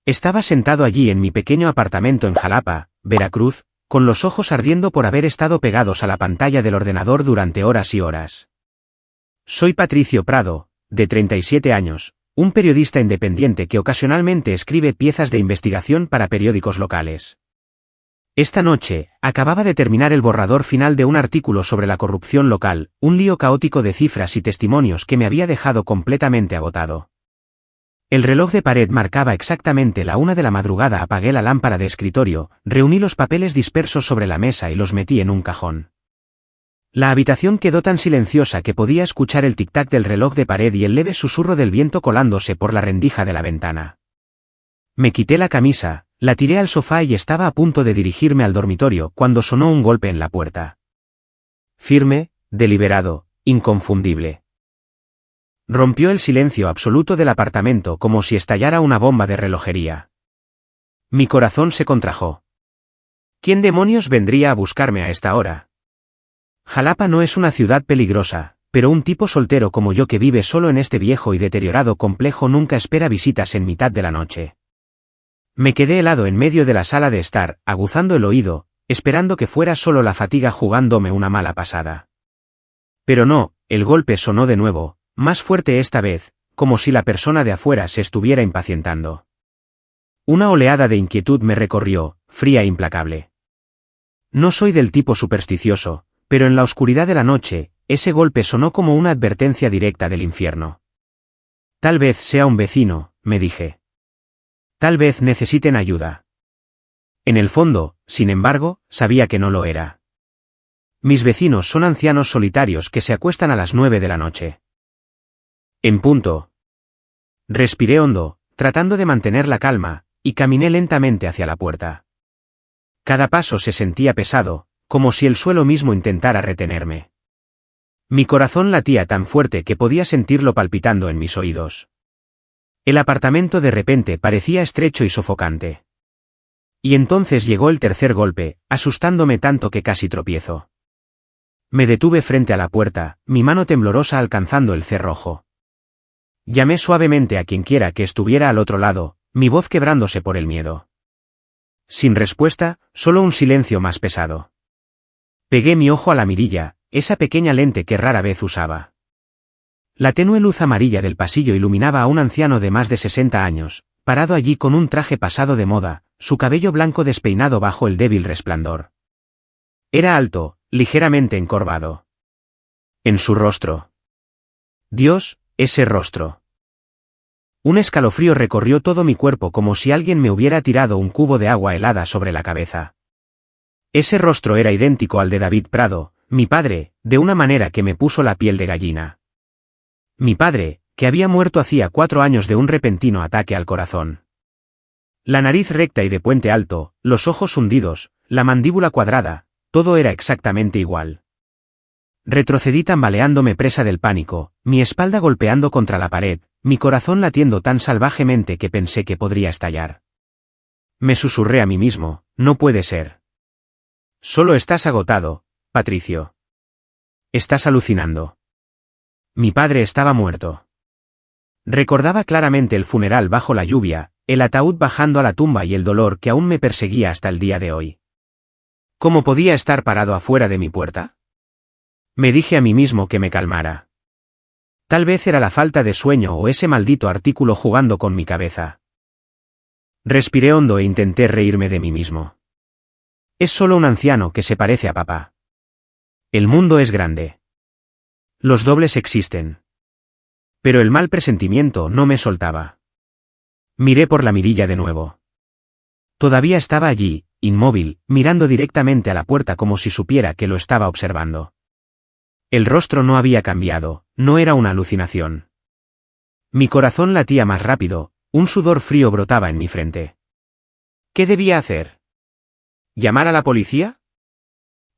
Estaba sentado allí en mi pequeño apartamento en Jalapa, Veracruz, con los ojos ardiendo por haber estado pegados a la pantalla del ordenador durante horas y horas. Soy Patricio Prado, de 37 años, un periodista independiente que ocasionalmente escribe piezas de investigación para periódicos locales. Esta noche, acababa de terminar el borrador final de un artículo sobre la corrupción local, un lío caótico de cifras y testimonios que me había dejado completamente agotado. El reloj de pared marcaba exactamente la 1 de la madrugada. Apagué la lámpara de escritorio, reuní los papeles dispersos sobre la mesa y los metí en un cajón. La habitación quedó tan silenciosa que podía escuchar el tic-tac del reloj de pared y el leve susurro del viento colándose por la rendija de la ventana. Me quité la camisa, la tiré al sofá y estaba a punto de dirigirme al dormitorio cuando sonó un golpe en la puerta. Firme, deliberado, inconfundible. Rompió el silencio absoluto del apartamento como si estallara una bomba de relojería. Mi corazón se contrajo. ¿Quién demonios vendría a buscarme a esta hora? Jalapa no es una ciudad peligrosa, pero un tipo soltero como yo que vive solo en este viejo y deteriorado complejo nunca espera visitas en mitad de la noche. Me quedé helado en medio de la sala de estar, aguzando el oído, esperando que fuera solo la fatiga jugándome una mala pasada. Pero no, el golpe sonó de nuevo, más fuerte esta vez, como si la persona de afuera se estuviera impacientando. Una oleada de inquietud me recorrió, fría e implacable. No soy del tipo supersticioso, pero en la oscuridad de la noche, ese golpe sonó como una advertencia directa del infierno. Tal vez sea un vecino, me dije. Tal vez necesiten ayuda. En el fondo, sin embargo, sabía que no lo era. Mis vecinos son ancianos solitarios que se acuestan a las 9 de la noche. En punto. Respiré hondo, tratando de mantener la calma, y caminé lentamente hacia la puerta. Cada paso se sentía pesado, como si el suelo mismo intentara retenerme. Mi corazón latía tan fuerte que podía sentirlo palpitando en mis oídos. El apartamento de repente parecía estrecho y sofocante. Y entonces llegó el tercer golpe, asustándome tanto que casi tropiezo. Me detuve frente a la puerta, mi mano temblorosa alcanzando el cerrojo. Llamé suavemente a quienquiera que estuviera al otro lado, mi voz quebrándose por el miedo. Sin respuesta, solo un silencio más pesado. Pegué mi ojo a la mirilla, esa pequeña lente que rara vez usaba. La tenue luz amarilla del pasillo iluminaba a un anciano de más de 60 años, parado allí con un traje pasado de moda, su cabello blanco despeinado bajo el débil resplandor. Era alto, ligeramente encorvado. En su rostro. Dios, ese rostro. Un escalofrío recorrió todo mi cuerpo como si alguien me hubiera tirado un cubo de agua helada sobre la cabeza. Ese rostro era idéntico al de David Prado, mi padre, de una manera que me puso la piel de gallina. Mi padre, que había muerto hacía 4 años de un repentino ataque al corazón. La nariz recta y de puente alto, los ojos hundidos, la mandíbula cuadrada, todo era exactamente igual. Retrocedí tambaleándome presa del pánico, mi espalda golpeando contra la pared, mi corazón latiendo tan salvajemente que pensé que podría estallar. Me susurré a mí mismo, no puede ser. Solo estás agotado, Patricio. Estás alucinando. Mi padre estaba muerto. Recordaba claramente el funeral bajo la lluvia, el ataúd bajando a la tumba y el dolor que aún me perseguía hasta el día de hoy. ¿Cómo podía estar parado afuera de mi puerta? Me dije a mí mismo que me calmara. Tal vez era la falta de sueño o ese maldito artículo jugando con mi cabeza. Respiré hondo e intenté reírme de mí mismo. Es solo un anciano que se parece a papá. El mundo es grande. Los dobles existen. Pero el mal presentimiento no me soltaba. Miré por la mirilla de nuevo. Todavía estaba allí, inmóvil, mirando directamente a la puerta como si supiera que lo estaba observando. El rostro no había cambiado, no era una alucinación. Mi corazón latía más rápido, un sudor frío brotaba en mi frente. ¿Qué debía hacer? ¿Llamar a la policía?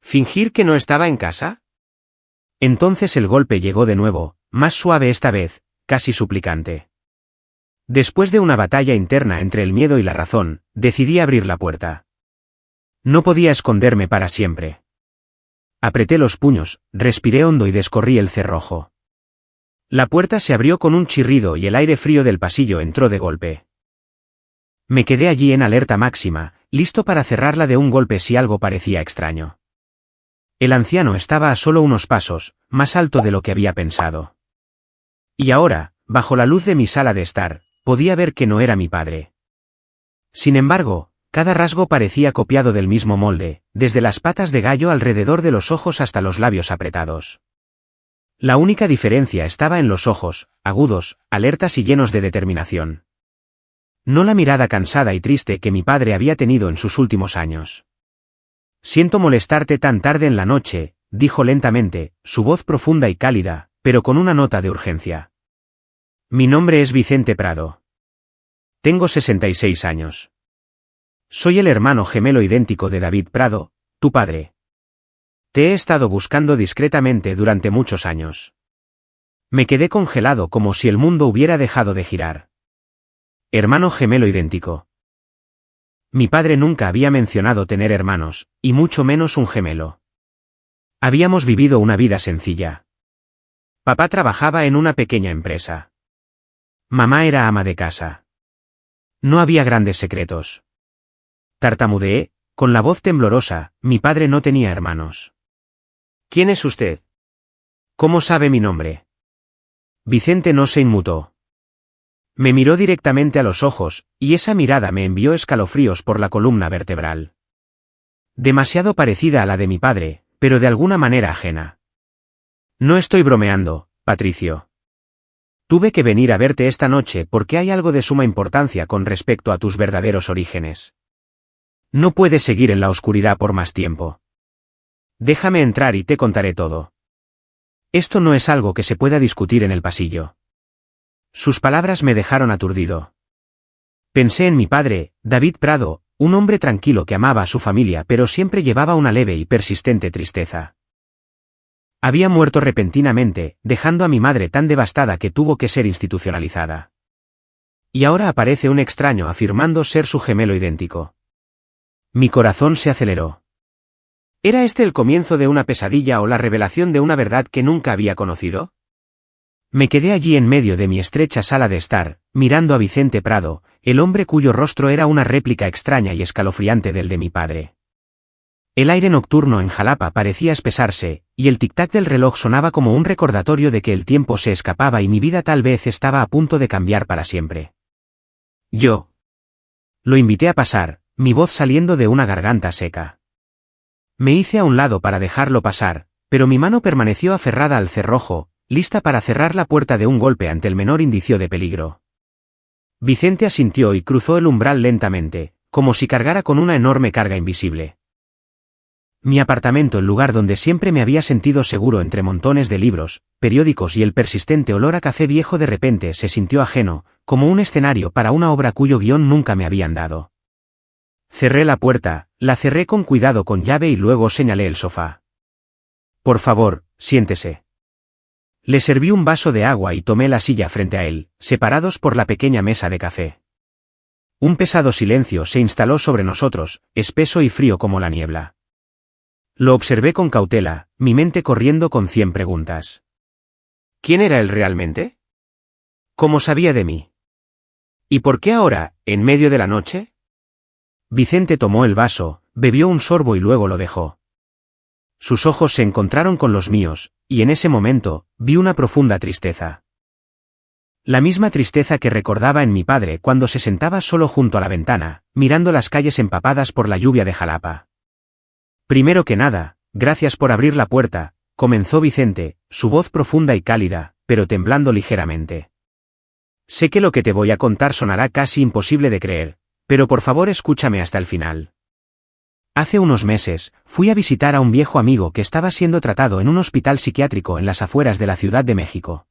¿Fingir que no estaba en casa? Entonces el golpe llegó de nuevo, más suave esta vez, casi suplicante. Después de una batalla interna entre el miedo y la razón, decidí abrir la puerta. No podía esconderme para siempre. Apreté los puños, respiré hondo y descorrí el cerrojo. La puerta se abrió con un chirrido y el aire frío del pasillo entró de golpe. Me quedé allí en alerta máxima, listo para cerrarla de un golpe si algo parecía extraño. El anciano estaba a solo unos pasos, más alto de lo que había pensado. Y ahora, bajo la luz de mi sala de estar, podía ver que no era mi padre. Sin embargo, cada rasgo parecía copiado del mismo molde, desde las patas de gallo alrededor de los ojos hasta los labios apretados. La única diferencia estaba en los ojos, agudos, alertas y llenos de determinación. No la mirada cansada y triste que mi padre había tenido en sus últimos años. «Siento molestarte tan tarde en la noche», dijo lentamente, su voz profunda y cálida, pero con una nota de urgencia. «Mi nombre es Vicente Prado. Tengo 66 años. Soy el hermano gemelo idéntico de David Prado, tu padre. Te he estado buscando discretamente durante muchos años». Me quedé congelado como si el mundo hubiera dejado de girar. Hermano gemelo idéntico. Mi padre nunca había mencionado tener hermanos, y mucho menos un gemelo. Habíamos vivido una vida sencilla. Papá trabajaba en una pequeña empresa. Mamá era ama de casa. No había grandes secretos. Tartamudeé, con la voz temblorosa, mi padre no tenía hermanos. ¿Quién es usted? ¿Cómo sabe mi nombre? Vicente no se inmutó. Me miró directamente a los ojos, y esa mirada me envió escalofríos por la columna vertebral. Demasiado parecida a la de mi padre, pero de alguna manera ajena. No estoy bromeando, Patricio. Tuve que venir a verte esta noche porque hay algo de suma importancia con respecto a tus verdaderos orígenes. No puedes seguir en la oscuridad por más tiempo. Déjame entrar y te contaré todo. Esto no es algo que se pueda discutir en el pasillo. Sus palabras me dejaron aturdido. Pensé en mi padre, David Prado, un hombre tranquilo que amaba a su familia pero siempre llevaba una leve y persistente tristeza. Había muerto repentinamente, dejando a mi madre tan devastada que tuvo que ser institucionalizada. Y ahora aparece un extraño afirmando ser su gemelo idéntico. Mi corazón se aceleró. ¿Era este el comienzo de una pesadilla o la revelación de una verdad que nunca había conocido? Me quedé allí en medio de mi estrecha sala de estar, mirando a Vicente Prado, el hombre cuyo rostro era una réplica extraña y escalofriante del de mi padre. El aire nocturno en Jalapa parecía espesarse, y el tic-tac del reloj sonaba como un recordatorio de que el tiempo se escapaba y mi vida tal vez estaba a punto de cambiar para siempre. Yo lo invité a pasar, mi voz saliendo de una garganta seca. Me hice a un lado para dejarlo pasar, pero mi mano permaneció aferrada al cerrojo, lista para cerrar la puerta de un golpe ante el menor indicio de peligro. Vicente asintió y cruzó el umbral lentamente, como si cargara con una enorme carga invisible. Mi apartamento, el lugar donde siempre me había sentido seguro entre montones de libros, periódicos y el persistente olor a café viejo, de repente se sintió ajeno, como un escenario para una obra cuyo guión nunca me habían dado. Cerré la puerta, la cerré con cuidado con llave y luego señalé el sofá. Por favor, siéntese. Le serví un vaso de agua y tomé la silla frente a él, separados por la pequeña mesa de café. Un pesado silencio se instaló sobre nosotros, espeso y frío como la niebla. Lo observé con cautela, mi mente corriendo con 100 preguntas. ¿Quién era él realmente? ¿Cómo sabía de mí? ¿Y por qué ahora, en medio de la noche? Vicente tomó el vaso, bebió un sorbo y luego lo dejó. Sus ojos se encontraron con los míos, y en ese momento, vi una profunda tristeza. La misma tristeza que recordaba en mi padre cuando se sentaba solo junto a la ventana, mirando las calles empapadas por la lluvia de Jalapa. Primero que nada, gracias por abrir la puerta, comenzó Vicente, su voz profunda y cálida, pero temblando ligeramente. Sé que lo que te voy a contar sonará casi imposible de creer, pero por favor escúchame hasta el final. Hace unos meses, fui a visitar a un viejo amigo que estaba siendo tratado en un hospital psiquiátrico en las afueras de la Ciudad de México.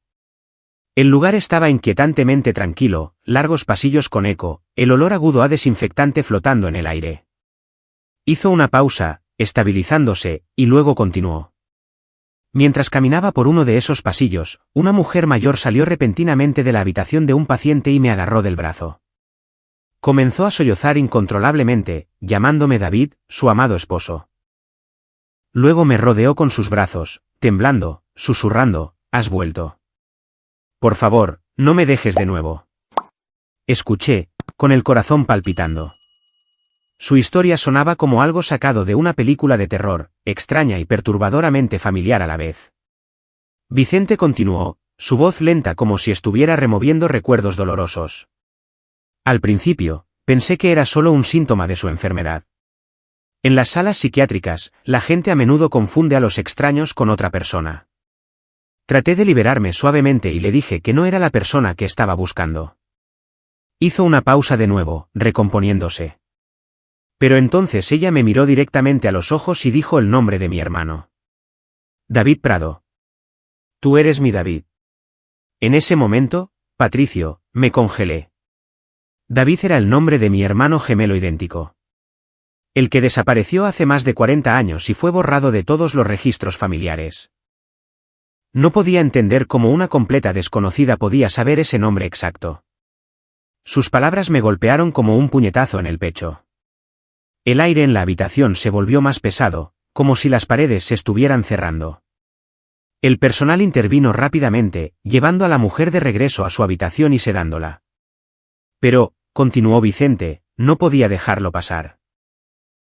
El lugar estaba inquietantemente tranquilo, largos pasillos con eco, el olor agudo a desinfectante flotando en el aire. Hizo una pausa, estabilizándose, y luego continuó. Mientras caminaba por uno de esos pasillos, una mujer mayor salió repentinamente de la habitación de un paciente y me agarró del brazo. Comenzó a sollozar incontrolablemente, llamándome David, su amado esposo. Luego me rodeó con sus brazos, temblando, susurrando, «¿Has vuelto? Por favor, no me dejes de nuevo». Escuché, con el corazón palpitando. Su historia sonaba como algo sacado de una película de terror, extraña y perturbadoramente familiar a la vez. Vicente continuó, su voz lenta como si estuviera removiendo recuerdos dolorosos. Al principio, pensé que era solo un síntoma de su enfermedad. En las salas psiquiátricas, la gente a menudo confunde a los extraños con otra persona. Traté de liberarme suavemente y le dije que no era la persona que estaba buscando. Hizo una pausa de nuevo, recomponiéndose. Pero entonces ella me miró directamente a los ojos y dijo el nombre de mi hermano. David Prado. Tú eres mi David. En ese momento, Patricio, me congelé. David era el nombre de mi hermano gemelo idéntico. El que desapareció hace más de 40 años y fue borrado de todos los registros familiares. No podía entender cómo una completa desconocida podía saber ese nombre exacto. Sus palabras me golpearon como un puñetazo en el pecho. El aire en la habitación se volvió más pesado, como si las paredes se estuvieran cerrando. El personal intervino rápidamente, llevando a la mujer de regreso a su habitación y sedándola. Pero, continuó Vicente, no podía dejarlo pasar.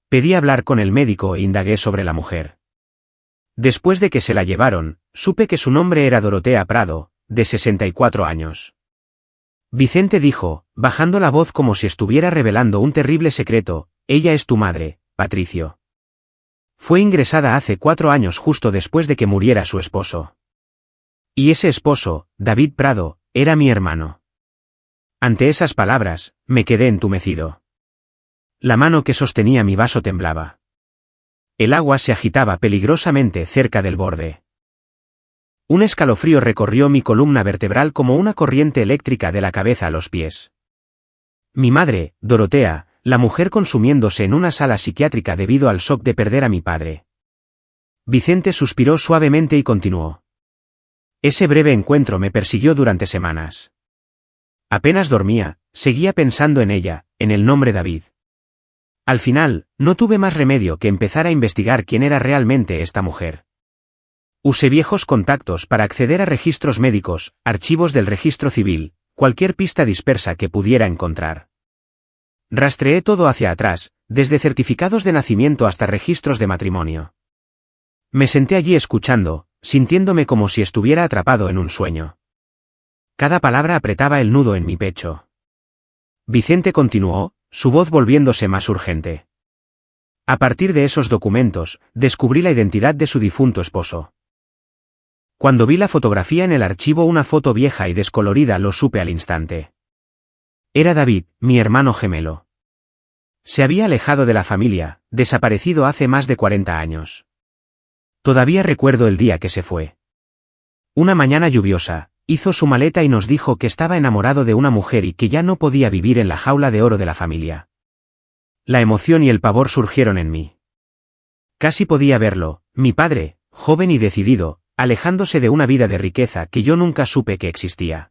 Pedí hablar con el médico e indagué sobre la mujer. Después de que se la llevaron, supe que su nombre era Dorotea Prado, de 64 años. Vicente dijo, bajando la voz como si estuviera revelando un terrible secreto, ella es tu madre, Patricio. Fue ingresada hace 4 años justo después de que muriera su esposo. Y ese esposo, David Prado, era mi hermano. Ante esas palabras, me quedé entumecido. La mano que sostenía mi vaso temblaba. El agua se agitaba peligrosamente cerca del borde. Un escalofrío recorrió mi columna vertebral como una corriente eléctrica de la cabeza a los pies. Mi madre, Dorotea, la mujer consumiéndose en una sala psiquiátrica debido al shock de perder a mi padre. Vicente suspiró suavemente y continuó. Ese breve encuentro me persiguió durante semanas. Apenas dormía, seguía pensando en ella, en el nombre David. Al final, no tuve más remedio que empezar a investigar quién era realmente esta mujer. Usé viejos contactos para acceder a registros médicos, archivos del registro civil, cualquier pista dispersa que pudiera encontrar. Rastreé todo hacia atrás, desde certificados de nacimiento hasta registros de matrimonio. Me senté allí escuchando, sintiéndome como si estuviera atrapado en un sueño. Cada palabra apretaba el nudo en mi pecho. Vicente continuó, su voz volviéndose más urgente. A partir de esos documentos, descubrí la identidad de su difunto esposo. Cuando vi la fotografía en el archivo, una foto vieja y descolorida, lo supe al instante. Era David, mi hermano gemelo. Se había alejado de la familia, desaparecido hace más de 40 años. Todavía recuerdo el día que se fue. Una mañana lluviosa, hizo su maleta y nos dijo que estaba enamorado de una mujer y que ya no podía vivir en la jaula de oro de la familia. La emoción y el pavor surgieron en mí. Casi podía verlo, mi padre, joven y decidido, alejándose de una vida de riqueza que yo nunca supe que existía.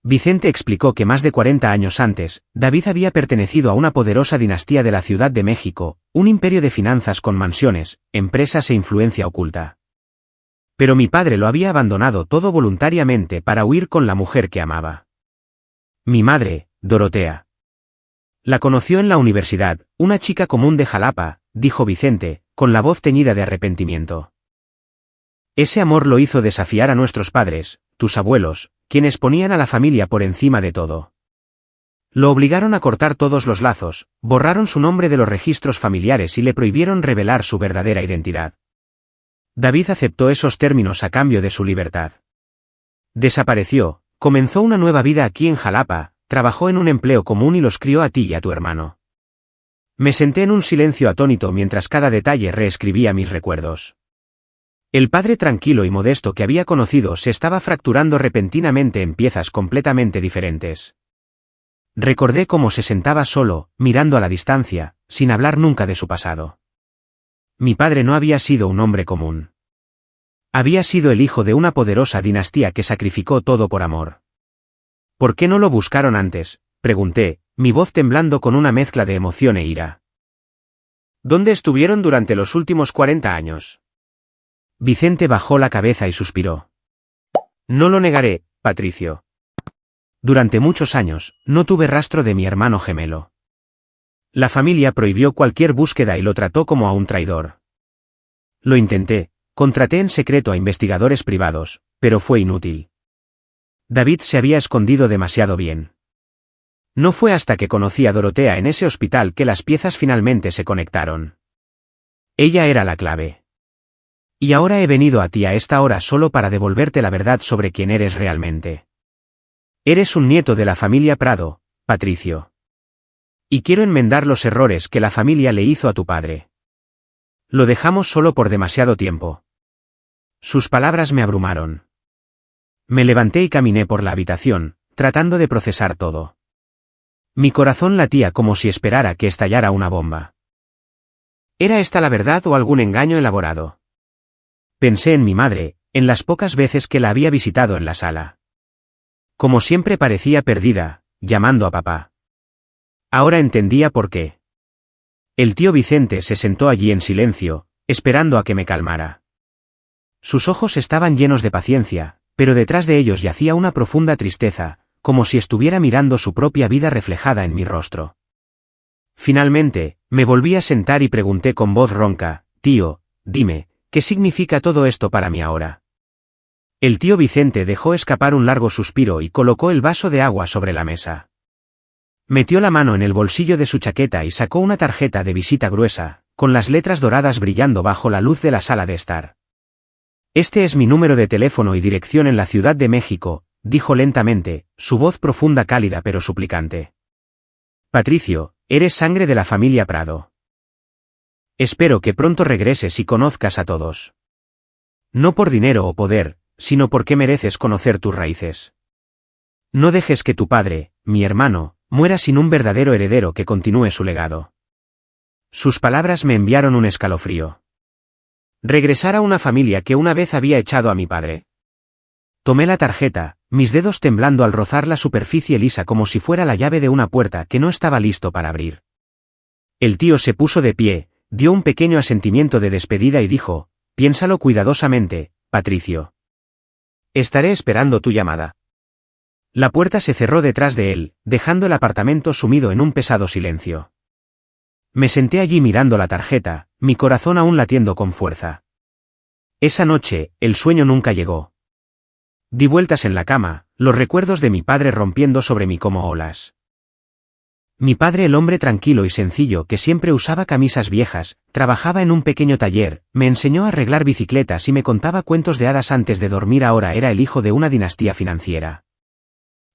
Vicente explicó que más de 40 años antes, David había pertenecido a una poderosa dinastía de la Ciudad de México, un imperio de finanzas con mansiones, empresas e influencia oculta. Pero mi padre lo había abandonado todo voluntariamente para huir con la mujer que amaba. Mi madre, Dorotea. La conoció en la universidad, una chica común de Jalapa, dijo Vicente, con la voz teñida de arrepentimiento. Ese amor lo hizo desafiar a nuestros padres, tus abuelos, quienes ponían a la familia por encima de todo. Lo obligaron a cortar todos los lazos, borraron su nombre de los registros familiares y le prohibieron revelar su verdadera identidad. David aceptó esos términos a cambio de su libertad. Desapareció, comenzó una nueva vida aquí en Jalapa, trabajó en un empleo común y los crió a ti y a tu hermano. Me senté en un silencio atónito mientras cada detalle reescribía mis recuerdos. El padre tranquilo y modesto que había conocido se estaba fracturando repentinamente en piezas completamente diferentes. Recordé cómo se sentaba solo, mirando a la distancia, sin hablar nunca de su pasado. Mi padre no había sido un hombre común. Había sido el hijo de una poderosa dinastía que sacrificó todo por amor. ¿Por qué no lo buscaron antes?, pregunté, mi voz temblando con una mezcla de emoción e ira. ¿Dónde estuvieron durante los últimos 40 años? Vicente bajó la cabeza y suspiró. No lo negaré, Patricio. Durante muchos años, no tuve rastro de mi hermano gemelo. La familia prohibió cualquier búsqueda y lo trató como a un traidor. Lo intenté, contraté en secreto a investigadores privados, pero fue inútil. David se había escondido demasiado bien. No fue hasta que conocí a Dorotea en ese hospital que las piezas finalmente se conectaron. Ella era la clave. Y ahora he venido a ti a esta hora solo para devolverte la verdad sobre quién eres realmente. Eres un nieto de la familia Prado, Patricio. Y quiero enmendar los errores que la familia le hizo a tu padre. Lo dejamos solo por demasiado tiempo. Sus palabras me abrumaron. Me levanté y caminé por la habitación, tratando de procesar todo. Mi corazón latía como si esperara que estallara una bomba. ¿Era esta la verdad o algún engaño elaborado? Pensé en mi madre, en las pocas veces que la había visitado en la sala. Como siempre parecía perdida, llamando a papá. Ahora entendía por qué. El tío Vicente se sentó allí en silencio, esperando a que me calmara. Sus ojos estaban llenos de paciencia, pero detrás de ellos yacía una profunda tristeza, como si estuviera mirando su propia vida reflejada en mi rostro. Finalmente, me volví a sentar y pregunté con voz ronca: tío, dime, ¿qué significa todo esto para mí ahora? El tío Vicente dejó escapar un largo suspiro y colocó el vaso de agua sobre la mesa. Metió la mano en el bolsillo de su chaqueta y sacó una tarjeta de visita gruesa, con las letras doradas brillando bajo la luz de la sala de estar. Este es mi número de teléfono y dirección en la Ciudad de México, dijo lentamente, su voz profunda, cálida pero suplicante. Patricio, eres sangre de la familia Prado. Espero que pronto regreses y conozcas a todos. No por dinero o poder, sino porque mereces conocer tus raíces. No dejes que tu padre, mi hermano, muera sin un verdadero heredero que continúe su legado. Sus palabras me enviaron un escalofrío. ¿Regresar a una familia que una vez había echado a mi padre? Tomé la tarjeta, mis dedos temblando al rozar la superficie lisa como si fuera la llave de una puerta que no estaba listo para abrir. El tío se puso de pie, dio un pequeño asentimiento de despedida y dijo: piénsalo cuidadosamente, Patricio. Estaré esperando tu llamada. La puerta se cerró detrás de él, dejando el apartamento sumido en un pesado silencio. Me senté allí mirando la tarjeta, mi corazón aún latiendo con fuerza. Esa noche, el sueño nunca llegó. Di vueltas en la cama, los recuerdos de mi padre rompiendo sobre mí como olas. Mi padre, el hombre tranquilo y sencillo que siempre usaba camisas viejas, trabajaba en un pequeño taller, me enseñó a arreglar bicicletas y me contaba cuentos de hadas antes de dormir. Ahora era el hijo de una dinastía financiera.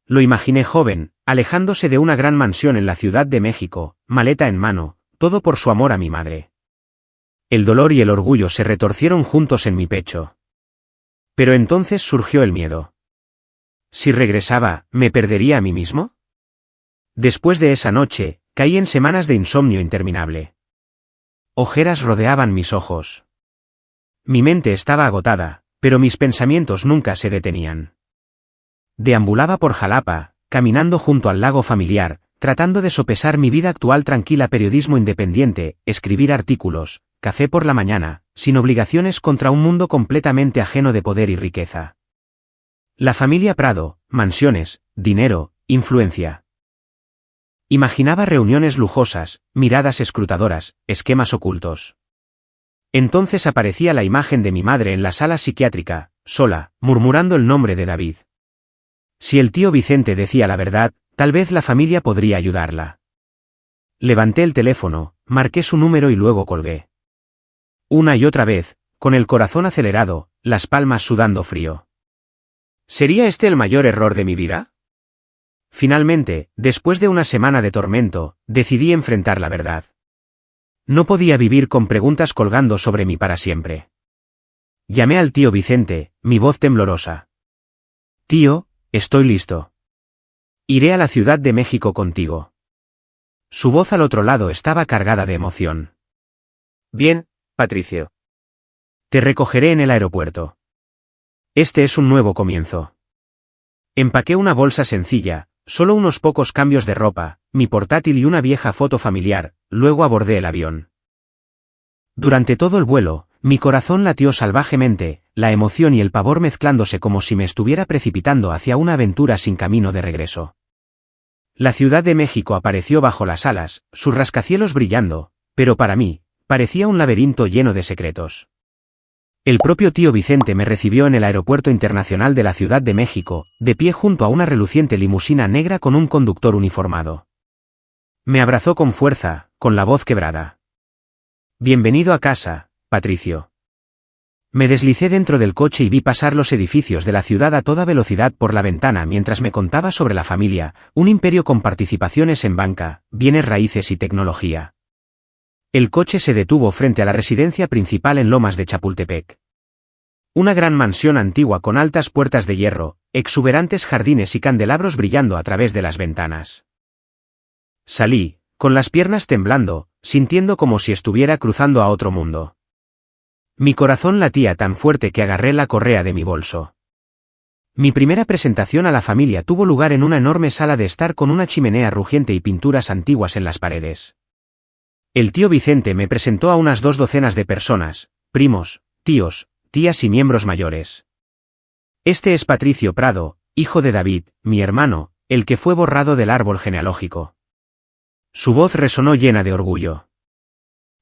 Lo imaginé joven, alejándose de una gran mansión en la Ciudad de México, maleta en mano, todo por su amor a mi madre. El dolor y el orgullo se retorcieron juntos en mi pecho. Pero entonces surgió el miedo. Si regresaba, ¿me perdería a mí mismo? Después de esa noche, caí en semanas de insomnio interminable. Ojeras rodeaban mis ojos. Mi mente estaba agotada, pero mis pensamientos nunca se detenían. Deambulaba por Jalapa, caminando junto al lago familiar, tratando de sopesar mi vida actual tranquila: periodismo independiente, escribir artículos, café por la mañana, sin obligaciones, contra un mundo completamente ajeno de poder y riqueza. La familia Prado, mansiones, dinero, influencia. Imaginaba reuniones lujosas, miradas escrutadoras, esquemas ocultos. Entonces aparecía la imagen de mi madre en la sala psiquiátrica, sola, murmurando el nombre de David. Si el tío Vicente decía la verdad, tal vez la familia podría ayudarla. Levanté el teléfono, marqué su número y luego colgué. Una y otra vez, con el corazón acelerado, las palmas sudando frío. ¿Sería este el mayor error de mi vida? Finalmente, después de una semana de tormento, decidí enfrentar la verdad. No podía vivir con preguntas colgando sobre mí para siempre. Llamé al tío Vicente, mi voz temblorosa. Tío, estoy listo. Iré a la Ciudad de México contigo. Su voz al otro lado estaba cargada de emoción. Bien, Patricio. Te recogeré en el aeropuerto. Este es un nuevo comienzo. Empaqué una bolsa sencilla, solo unos pocos cambios de ropa, mi portátil y una vieja foto familiar, luego abordé el avión. Durante todo el vuelo, Mi corazón latió salvajemente, la emoción y el pavor mezclándose como si me estuviera precipitando hacia una aventura sin camino de regreso. La Ciudad de México apareció bajo las alas, sus rascacielos brillando, pero para mí, parecía un laberinto lleno de secretos. El propio tío Vicente me recibió en el Aeropuerto Internacional de la Ciudad de México, de pie junto a una reluciente limusina negra con un conductor uniformado. Me abrazó con fuerza, con la voz quebrada. Bienvenido a casa, Patricio. Me deslicé dentro del coche y vi pasar los edificios de la ciudad a toda velocidad por la ventana mientras me contaba sobre la familia, un imperio con participaciones en banca, bienes raíces y tecnología. El coche se detuvo frente a la residencia principal en Lomas de Chapultepec. Una gran mansión antigua con altas puertas de hierro, exuberantes jardines y candelabros brillando a través de las ventanas. Salí, con las piernas temblando, sintiendo como si estuviera cruzando a otro mundo. Mi corazón latía tan fuerte que agarré la correa de mi bolso. Mi primera presentación a la familia tuvo lugar en una enorme sala de estar con una chimenea rugiente y pinturas antiguas en las paredes. El tío Vicente me presentó a unas 2 docenas de personas, primos, tíos, tías y miembros mayores. Este es Patricio Prado, hijo de David, mi hermano, el que fue borrado del árbol genealógico. Su voz resonó llena de orgullo.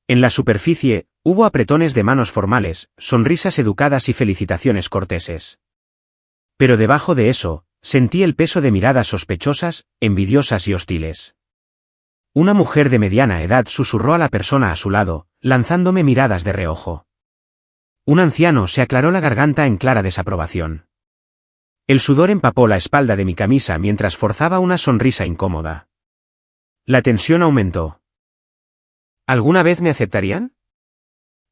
En la superficie, hubo apretones de manos formales, sonrisas educadas y felicitaciones corteses. Pero debajo de eso, sentí el peso de miradas sospechosas, envidiosas y hostiles. Una mujer de mediana edad susurró a la persona a su lado, lanzándome miradas de reojo. Un anciano se aclaró la garganta en clara desaprobación. El sudor empapó la espalda de mi camisa mientras forzaba una sonrisa incómoda. La tensión aumentó. ¿Alguna vez me aceptarían?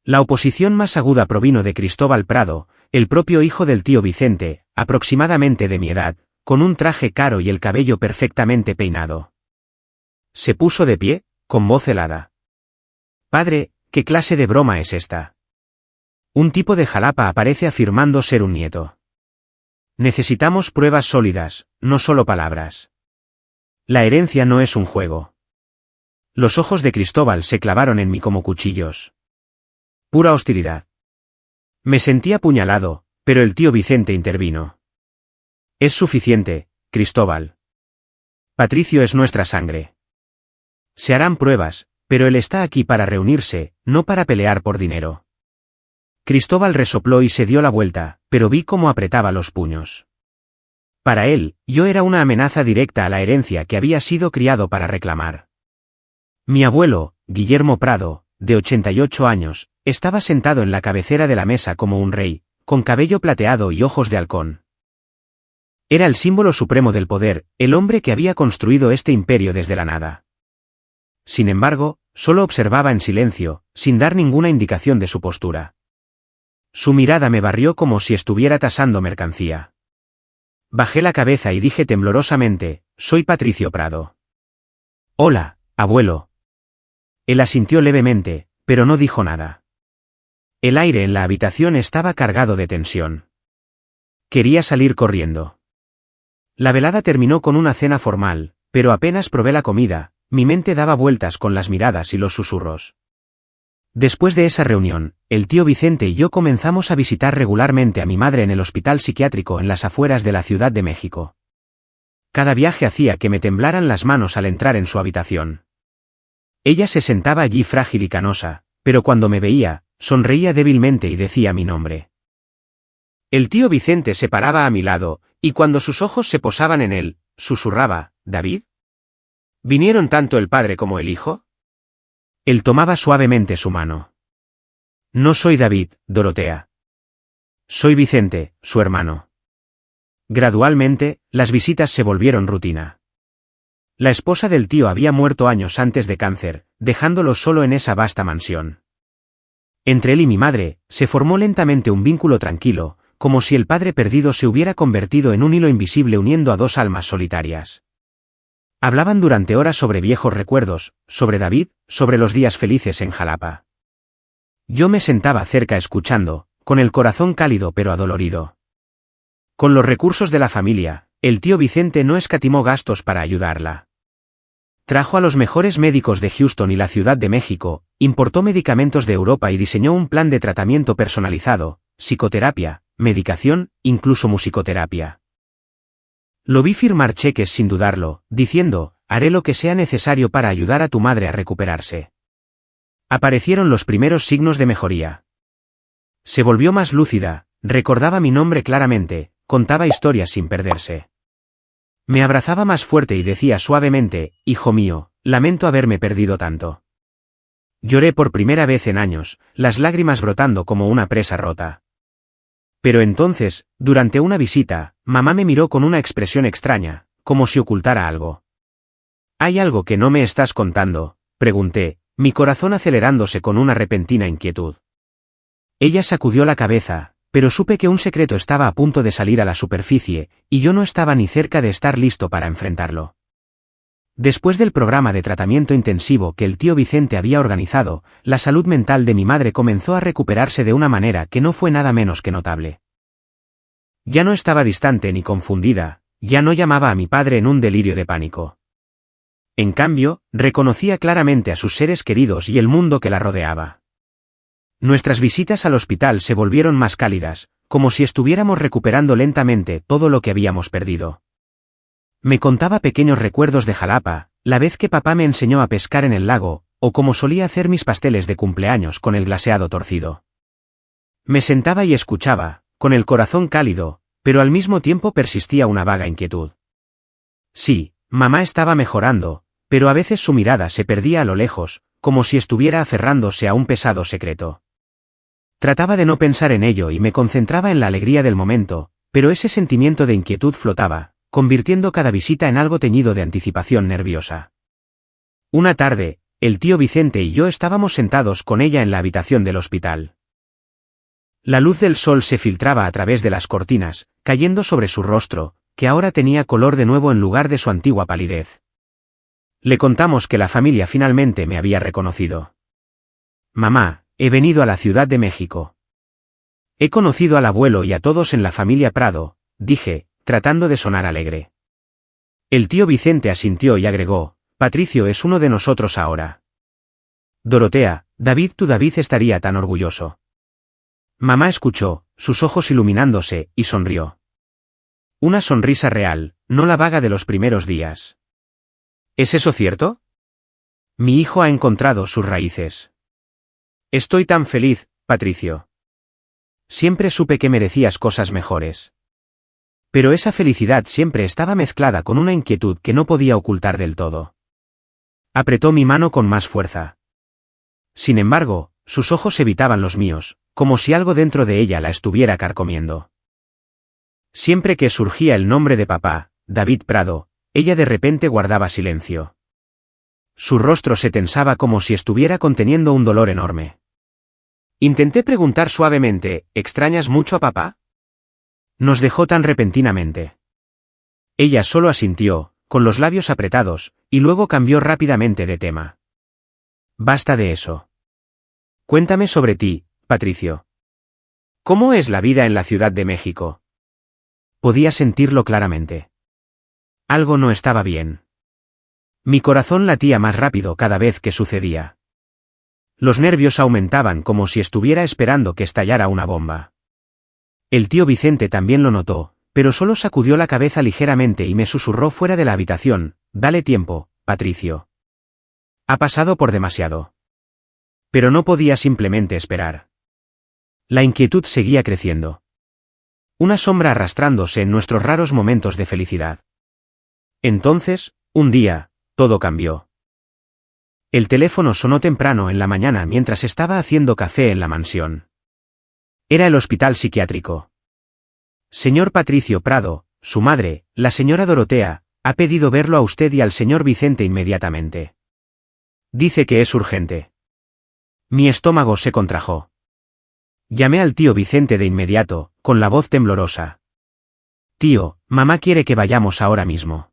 La oposición más aguda provino de Cristóbal Prado, el propio hijo del tío Vicente, aproximadamente de mi edad, con un traje caro y el cabello perfectamente peinado. Se puso de pie, con voz helada. Padre, ¿qué clase de broma es esta? Un tipo de Jalapa aparece afirmando ser un nieto. Necesitamos pruebas sólidas, no solo palabras. La herencia no es un juego. Los ojos de Cristóbal se clavaron en mí como cuchillos. Pura hostilidad. Me sentí apuñalado, pero el tío Vicente intervino. Es suficiente, Cristóbal. Patricio es nuestra sangre. Se harán pruebas, pero él está aquí para reunirse, no para pelear por dinero. Cristóbal resopló y se dio la vuelta, pero vi cómo apretaba los puños. Para él, yo era una amenaza directa a la herencia que había sido criado para reclamar. Mi abuelo, Guillermo Prado, de 88 años, estaba sentado en la cabecera de la mesa como un rey, con cabello plateado y ojos de halcón. Era el símbolo supremo del poder, el hombre que había construido este imperio desde la nada. Sin embargo, solo observaba en silencio, sin dar ninguna indicación de su postura. Su mirada me barrió como si estuviera tasando mercancía. Bajé la cabeza y dije temblorosamente, soy Patricio Prado. Hola, abuelo. Él asintió levemente, pero no dijo nada. El aire en la habitación estaba cargado de tensión. Quería salir corriendo. La velada terminó con una cena formal, pero apenas probé la comida, mi mente daba vueltas con las miradas y los susurros. Después de esa reunión, el tío Vicente y yo comenzamos a visitar regularmente a mi madre en el hospital psiquiátrico en las afueras de la Ciudad de México. Cada viaje hacía que me temblaran las manos al entrar en su habitación. Ella se sentaba allí frágil y canosa, pero cuando me veía, sonreía débilmente y decía mi nombre. El tío Vicente se paraba a mi lado, y cuando sus ojos se posaban en él, susurraba, ¿David? ¿Vinieron tanto el padre como el hijo? Él tomaba suavemente su mano. No soy David, Dorotea. Soy Vicente, su hermano. Gradualmente, las visitas se volvieron rutina. La esposa del tío había muerto años antes de cáncer, dejándolo solo en esa vasta mansión. Entre él y mi madre, se formó lentamente un vínculo tranquilo, como si el padre perdido se hubiera convertido en un hilo invisible uniendo a 2 almas solitarias. Hablaban durante horas sobre viejos recuerdos, sobre David, sobre los días felices en Jalapa. Yo me sentaba cerca escuchando, con el corazón cálido pero adolorido. Con los recursos de la familia, el tío Vicente no escatimó gastos para ayudarla. Trajo a los mejores médicos de Houston y la Ciudad de México, importó medicamentos de Europa y diseñó un plan de tratamiento personalizado, psicoterapia, medicación, incluso musicoterapia. Lo vi firmar cheques sin dudarlo, diciendo, haré lo que sea necesario para ayudar a tu madre a recuperarse. Aparecieron los primeros signos de mejoría. Se volvió más lúcida, recordaba mi nombre claramente, contaba historias sin perderse. Me abrazaba más fuerte y decía suavemente, hijo mío, lamento haberme perdido tanto. Lloré por primera vez en años, las lágrimas brotando como una presa rota. Pero entonces, durante una visita, mamá me miró con una expresión extraña, como si ocultara algo. ¿Hay algo que no me estás contando?, pregunté, mi corazón acelerándose con una repentina inquietud. Ella sacudió la cabeza, pero supe que un secreto estaba a punto de salir a la superficie, y yo no estaba ni cerca de estar listo para enfrentarlo. Después del programa de tratamiento intensivo que el tío Vicente había organizado, la salud mental de mi madre comenzó a recuperarse de una manera que no fue nada menos que notable. Ya no estaba distante ni confundida, ya no llamaba a mi padre en un delirio de pánico. En cambio, reconocía claramente a sus seres queridos y el mundo que la rodeaba. Nuestras visitas al hospital se volvieron más cálidas, como si estuviéramos recuperando lentamente todo lo que habíamos perdido. Me contaba pequeños recuerdos de Jalapa, la vez que papá me enseñó a pescar en el lago, o cómo solía hacer mis pasteles de cumpleaños con el glaseado torcido. Me sentaba y escuchaba, con el corazón cálido, pero al mismo tiempo persistía una vaga inquietud. Sí, mamá estaba mejorando, pero a veces su mirada se perdía a lo lejos, como si estuviera aferrándose a un pesado secreto. Trataba de no pensar en ello y me concentraba en la alegría del momento, pero ese sentimiento de inquietud flotaba, convirtiendo cada visita en algo teñido de anticipación nerviosa. Una tarde, el tío Vicente y yo estábamos sentados con ella en la habitación del hospital. La luz del sol se filtraba a través de las cortinas, cayendo sobre su rostro, que ahora tenía color de nuevo en lugar de su antigua palidez. Le contamos que la familia finalmente me había reconocido. Mamá, he venido a la Ciudad de México. He conocido al abuelo y a todos en la familia Prado, dije, tratando de sonar alegre. El tío Vicente asintió y agregó, Patricio es uno de nosotros ahora. Dorotea, tu David estaría tan orgulloso. Mamá escuchó, sus ojos iluminándose, y sonrió. Una sonrisa real, no la vaga de los primeros días. ¿Es eso cierto? Mi hijo ha encontrado sus raíces. Estoy tan feliz, Patricio. Siempre supe que merecías cosas mejores. Pero esa felicidad siempre estaba mezclada con una inquietud que no podía ocultar del todo. Apretó mi mano con más fuerza. Sin embargo, sus ojos evitaban los míos, como si algo dentro de ella la estuviera carcomiendo. Siempre que surgía el nombre de papá, David Prado, ella de repente guardaba silencio. Su rostro se tensaba como si estuviera conteniendo un dolor enorme. Intenté preguntar suavemente, ¿extrañas mucho a papá? Nos dejó tan repentinamente. Ella solo asintió, con los labios apretados, y luego cambió rápidamente de tema. Basta de eso. Cuéntame sobre ti, Patricio. ¿Cómo es la vida en la Ciudad de México? Podía sentirlo claramente. Algo no estaba bien. Mi corazón latía más rápido cada vez que sucedía. Los nervios aumentaban como si estuviera esperando que estallara una bomba. El tío Vicente también lo notó, pero solo sacudió la cabeza ligeramente y me susurró fuera de la habitación, dale tiempo, Patricio. Ha pasado por demasiado. Pero no podía simplemente esperar. La inquietud seguía creciendo. Una sombra arrastrándose en nuestros raros momentos de felicidad. Entonces, un día, todo cambió. El teléfono sonó temprano en la mañana mientras estaba haciendo café en la mansión. Era el hospital psiquiátrico. Señor Patricio Prado, su madre, la señora Dorotea, ha pedido verlo a usted y al señor Vicente inmediatamente. Dice que es urgente. Mi estómago se contrajo. Llamé al tío Vicente de inmediato, con la voz temblorosa. Tío, mamá quiere que vayamos ahora mismo.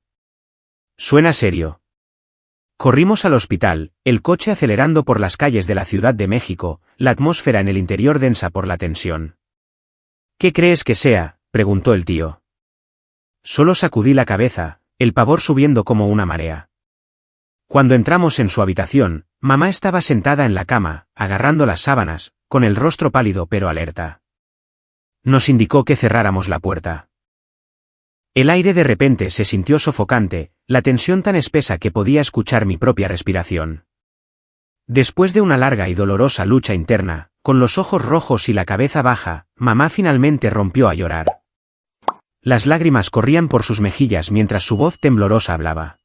Suena serio. Corrimos al hospital, el coche acelerando por las calles de la Ciudad de México, la atmósfera en el interior densa por la tensión. ¿Qué crees que sea?, preguntó el tío. Solo sacudí la cabeza, el pavor subiendo como una marea. Cuando entramos en su habitación, mamá estaba sentada en la cama, agarrando las sábanas, con el rostro pálido pero alerta. Nos indicó que cerráramos la puerta. El aire de repente se sintió sofocante, la tensión tan espesa que podía escuchar mi propia respiración. Después de una larga y dolorosa lucha interna, con los ojos rojos y la cabeza baja, mamá finalmente rompió a llorar. Las lágrimas corrían por sus mejillas mientras su voz temblorosa hablaba.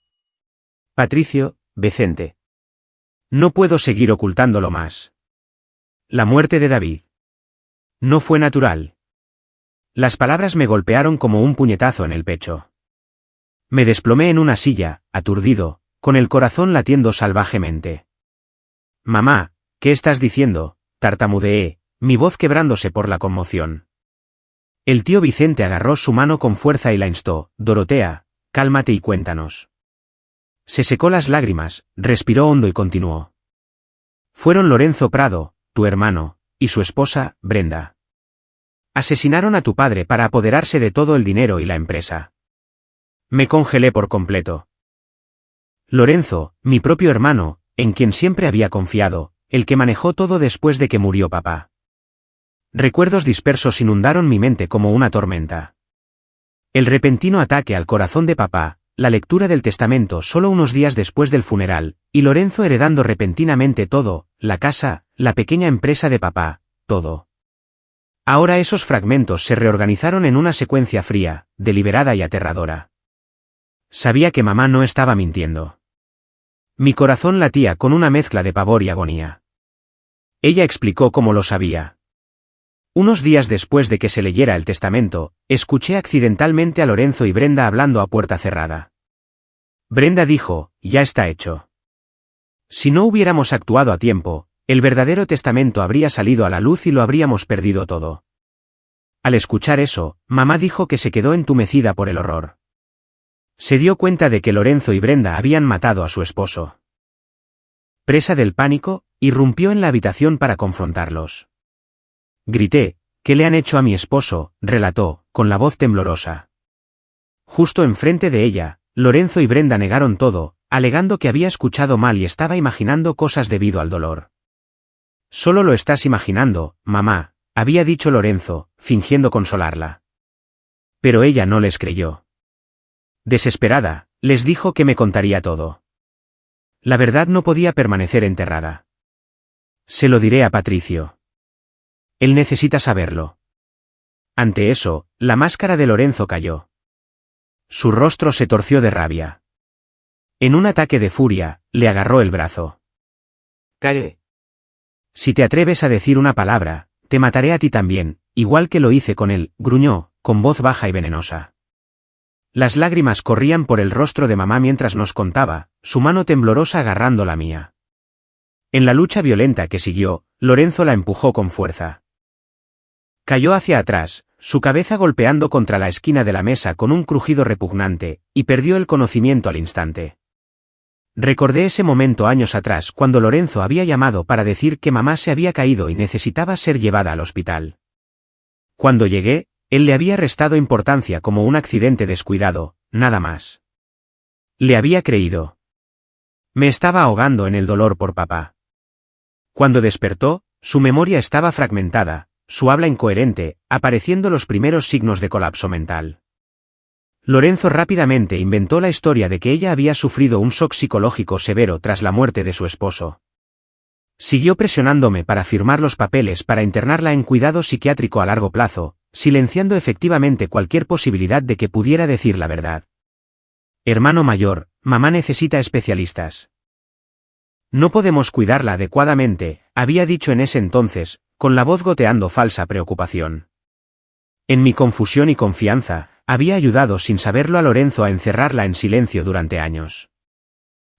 Patricio, Vicente. No puedo seguir ocultándolo más. La muerte de David. No fue natural. Las palabras me golpearon como un puñetazo en el pecho. Me desplomé en una silla, aturdido, con el corazón latiendo salvajemente. Mamá, ¿qué estás diciendo?, tartamudeé, mi voz quebrándose por la conmoción. El tío Vicente agarró su mano con fuerza y la instó: Dorotea, cálmate y cuéntanos. Se secó las lágrimas, respiró hondo y continuó. Fueron Lorenzo Prado, tu hermano, y su esposa, Brenda. Asesinaron a tu padre para apoderarse de todo el dinero y la empresa. Me congelé por completo. Lorenzo, mi propio hermano, en quien siempre había confiado, el que manejó todo después de que murió papá. Recuerdos dispersos inundaron mi mente como una tormenta. El repentino ataque al corazón de papá, la lectura del testamento solo unos días después del funeral, y Lorenzo heredando repentinamente todo, la casa, la pequeña empresa de papá, todo. Ahora esos fragmentos se reorganizaron en una secuencia fría, deliberada y aterradora. Sabía que mamá no estaba mintiendo. Mi corazón latía con una mezcla de pavor y agonía. Ella explicó cómo lo sabía. Unos días después de que se leyera el testamento, escuché accidentalmente a Lorenzo y Brenda hablando a puerta cerrada. Brenda dijo: ya está hecho. Si no hubiéramos actuado a tiempo, el verdadero testamento habría salido a la luz y lo habríamos perdido todo. Al escuchar eso, mamá dijo que se quedó entumecida por el horror. Se dio cuenta de que Lorenzo y Brenda habían matado a su esposo. Presa del pánico, irrumpió en la habitación para confrontarlos. Grité: ¿qué le han hecho a mi esposo?, relató, con la voz temblorosa. Justo enfrente de ella, Lorenzo y Brenda negaron todo, alegando que había escuchado mal y estaba imaginando cosas debido al dolor. Solo lo estás imaginando, mamá, había dicho Lorenzo, fingiendo consolarla. Pero ella no les creyó. Desesperada, les dijo que me contaría todo. La verdad no podía permanecer enterrada. Se lo diré a Patricio. Él necesita saberlo. Ante eso, la máscara de Lorenzo cayó. Su rostro se torció de rabia. En un ataque de furia, le agarró el brazo. «Calle. Si te atreves a decir una palabra, te mataré a ti también, igual que lo hice con él», gruñó, con voz baja y venenosa. Las lágrimas corrían por el rostro de mamá mientras nos contaba, su mano temblorosa agarrando la mía. En la lucha violenta que siguió, Lorenzo la empujó con fuerza. Cayó hacia atrás, su cabeza golpeando contra la esquina de la mesa con un crujido repugnante, y perdió el conocimiento al instante. Recordé ese momento años atrás cuando Lorenzo había llamado para decir que mamá se había caído y necesitaba ser llevada al hospital. Cuando llegué, él le había restado importancia como un accidente descuidado, nada más. Le había creído. Me estaba ahogando en el dolor por papá. Cuando despertó, su memoria estaba fragmentada, su habla incoherente, apareciendo los primeros signos de colapso mental. Lorenzo rápidamente inventó la historia de que ella había sufrido un shock psicológico severo tras la muerte de su esposo. Siguió presionándome para firmar los papeles para internarla en cuidado psiquiátrico a largo plazo, silenciando efectivamente cualquier posibilidad de que pudiera decir la verdad. Hermano mayor, mamá necesita especialistas. No podemos cuidarla adecuadamente, había dicho en ese entonces, con la voz goteando falsa preocupación. En mi confusión y confianza, había ayudado sin saberlo a Lorenzo a encerrarla en silencio durante años.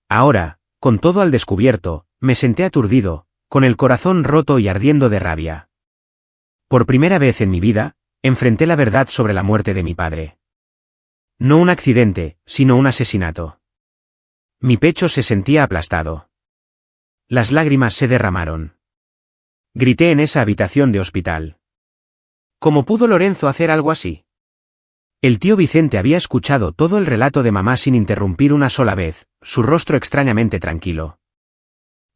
Ahora, con todo al descubierto, me senté aturdido, con el corazón roto y ardiendo de rabia. Por primera vez en mi vida, enfrenté la verdad sobre la muerte de mi padre. No un accidente, sino un asesinato. Mi pecho se sentía aplastado. Las lágrimas se derramaron. Grité en esa habitación de hospital. ¿Cómo pudo Lorenzo hacer algo así? El tío Vicente había escuchado todo el relato de mamá sin interrumpir una sola vez, su rostro extrañamente tranquilo.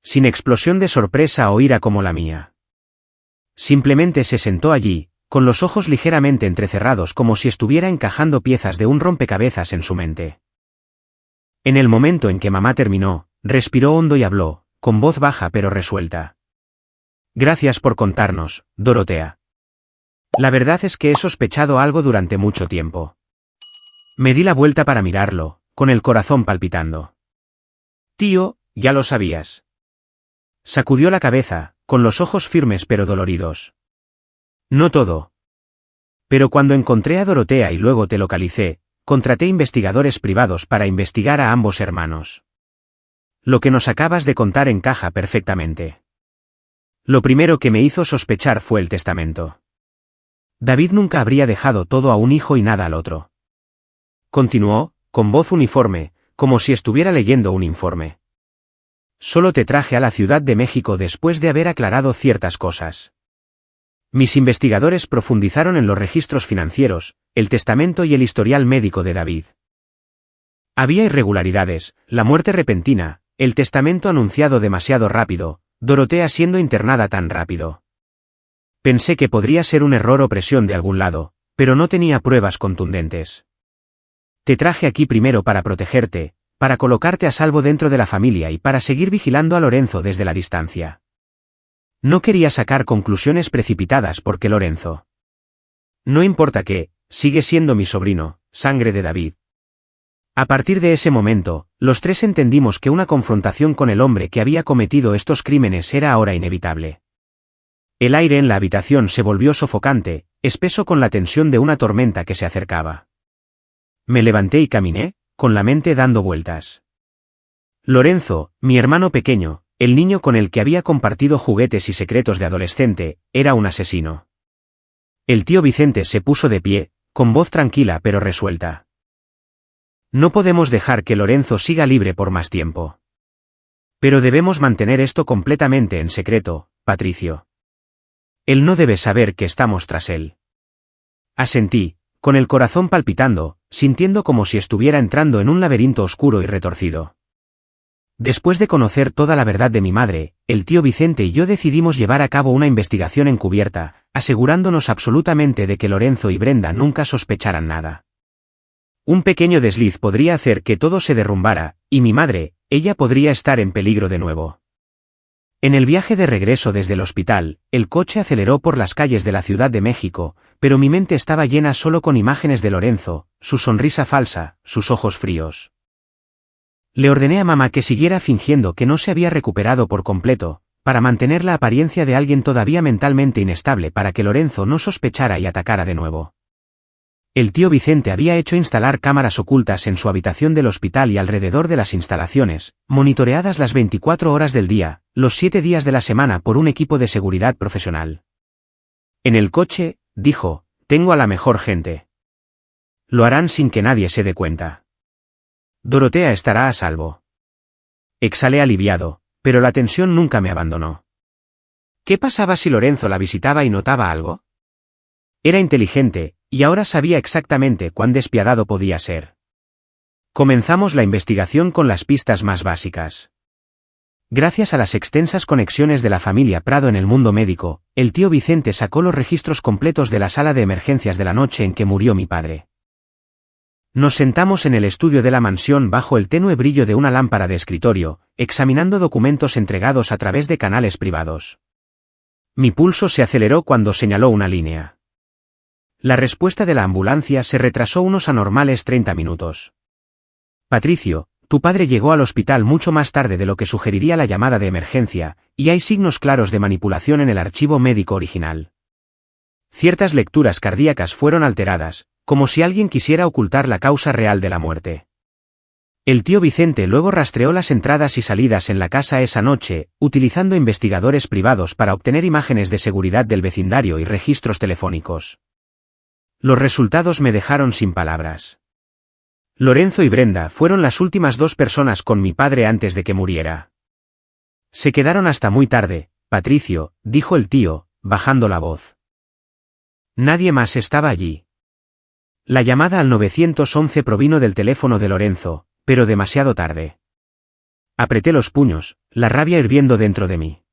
Sin explosión de sorpresa o ira como la mía. Simplemente se sentó allí, con los ojos ligeramente entrecerrados como si estuviera encajando piezas de un rompecabezas en su mente. En el momento en que mamá terminó, respiró hondo y habló, con voz baja pero resuelta. Gracias por contarnos, Dorotea. La verdad es que he sospechado algo durante mucho tiempo. Me di la vuelta para mirarlo, con el corazón palpitando. Tío, ya lo sabías. Sacudió la cabeza, con los ojos firmes pero doloridos. No todo. Pero cuando encontré a Dorotea y luego te localicé, contraté investigadores privados para investigar a ambos hermanos. Lo que nos acabas de contar encaja perfectamente. Lo primero que me hizo sospechar fue el testamento. David nunca habría dejado todo a un hijo y nada al otro. Continuó, con voz uniforme, como si estuviera leyendo un informe. Solo te traje a la Ciudad de México después de haber aclarado ciertas cosas. Mis investigadores profundizaron en los registros financieros, el testamento y el historial médico de David. Había irregularidades, la muerte repentina, el testamento anunciado demasiado rápido, Dorotea siendo internada tan rápido. Pensé que podría ser un error o presión de algún lado, pero no tenía pruebas contundentes. Te traje aquí primero para protegerte, para colocarte a salvo dentro de la familia y para seguir vigilando a Lorenzo desde la distancia. No quería sacar conclusiones precipitadas porque Lorenzo. No importa qué, sigue siendo mi sobrino, sangre de David. A partir de ese momento, los tres entendimos que una confrontación con el hombre que había cometido estos crímenes era ahora inevitable. El aire en la habitación se volvió sofocante, espeso con la tensión de una tormenta que se acercaba. Me levanté y caminé, con la mente dando vueltas. Lorenzo, mi hermano pequeño, el niño con el que había compartido juguetes y secretos de adolescente, era un asesino. El tío Vicente se puso de pie, con voz tranquila pero resuelta. No podemos dejar que Lorenzo siga libre por más tiempo. Pero debemos mantener esto completamente en secreto, Patricio. Él no debe saber que estamos tras él. Asentí, con el corazón palpitando, sintiendo como si estuviera entrando en un laberinto oscuro y retorcido. Después de conocer toda la verdad de mi madre, el tío Vicente y yo decidimos llevar a cabo una investigación encubierta, asegurándonos absolutamente de que Lorenzo y Brenda nunca sospecharan nada. Un pequeño desliz podría hacer que todo se derrumbara, y mi madre, ella podría estar en peligro de nuevo. En el viaje de regreso desde el hospital, el coche aceleró por las calles de la Ciudad de México, pero mi mente estaba llena solo con imágenes de Lorenzo, su sonrisa falsa, sus ojos fríos. Le ordené a mamá que siguiera fingiendo que no se había recuperado por completo, para mantener la apariencia de alguien todavía mentalmente inestable para que Lorenzo no sospechara y atacara de nuevo. El tío Vicente había hecho instalar cámaras ocultas en su habitación del hospital y alrededor de las instalaciones, monitoreadas las 24 horas del día, los 7 días de la semana por un equipo de seguridad profesional. En el coche, dijo, tengo a la mejor gente. Lo harán sin que nadie se dé cuenta. Dorotea estará a salvo. Exhalé aliviado, pero la tensión nunca me abandonó. ¿Qué pasaba si Lorenzo la visitaba y notaba algo? Era inteligente, y ahora sabía exactamente cuán despiadado podía ser. Comenzamos la investigación con las pistas más básicas. Gracias a las extensas conexiones de la familia Prado en el mundo médico, el tío Vicente sacó los registros completos de la sala de emergencias de la noche en que murió mi padre. Nos sentamos en el estudio de la mansión bajo el tenue brillo de una lámpara de escritorio, examinando documentos entregados a través de canales privados. Mi pulso se aceleró cuando señaló una línea. La respuesta de la ambulancia se retrasó unos anormales 30 minutos. Patricio, tu padre llegó al hospital mucho más tarde de lo que sugeriría la llamada de emergencia, y hay signos claros de manipulación en el archivo médico original. Ciertas lecturas cardíacas fueron alteradas, como si alguien quisiera ocultar la causa real de la muerte. El tío Vicente luego rastreó las entradas y salidas en la casa esa noche, utilizando investigadores privados para obtener imágenes de seguridad del vecindario y registros telefónicos. Los resultados me dejaron sin palabras. Lorenzo y Brenda fueron las últimas 2 personas con mi padre antes de que muriera. Se quedaron hasta muy tarde, Patricio, dijo el tío, bajando la voz. Nadie más estaba allí. La llamada al 911 provino del teléfono de Lorenzo, pero demasiado tarde. Apreté los puños, la rabia hirviendo dentro de mí.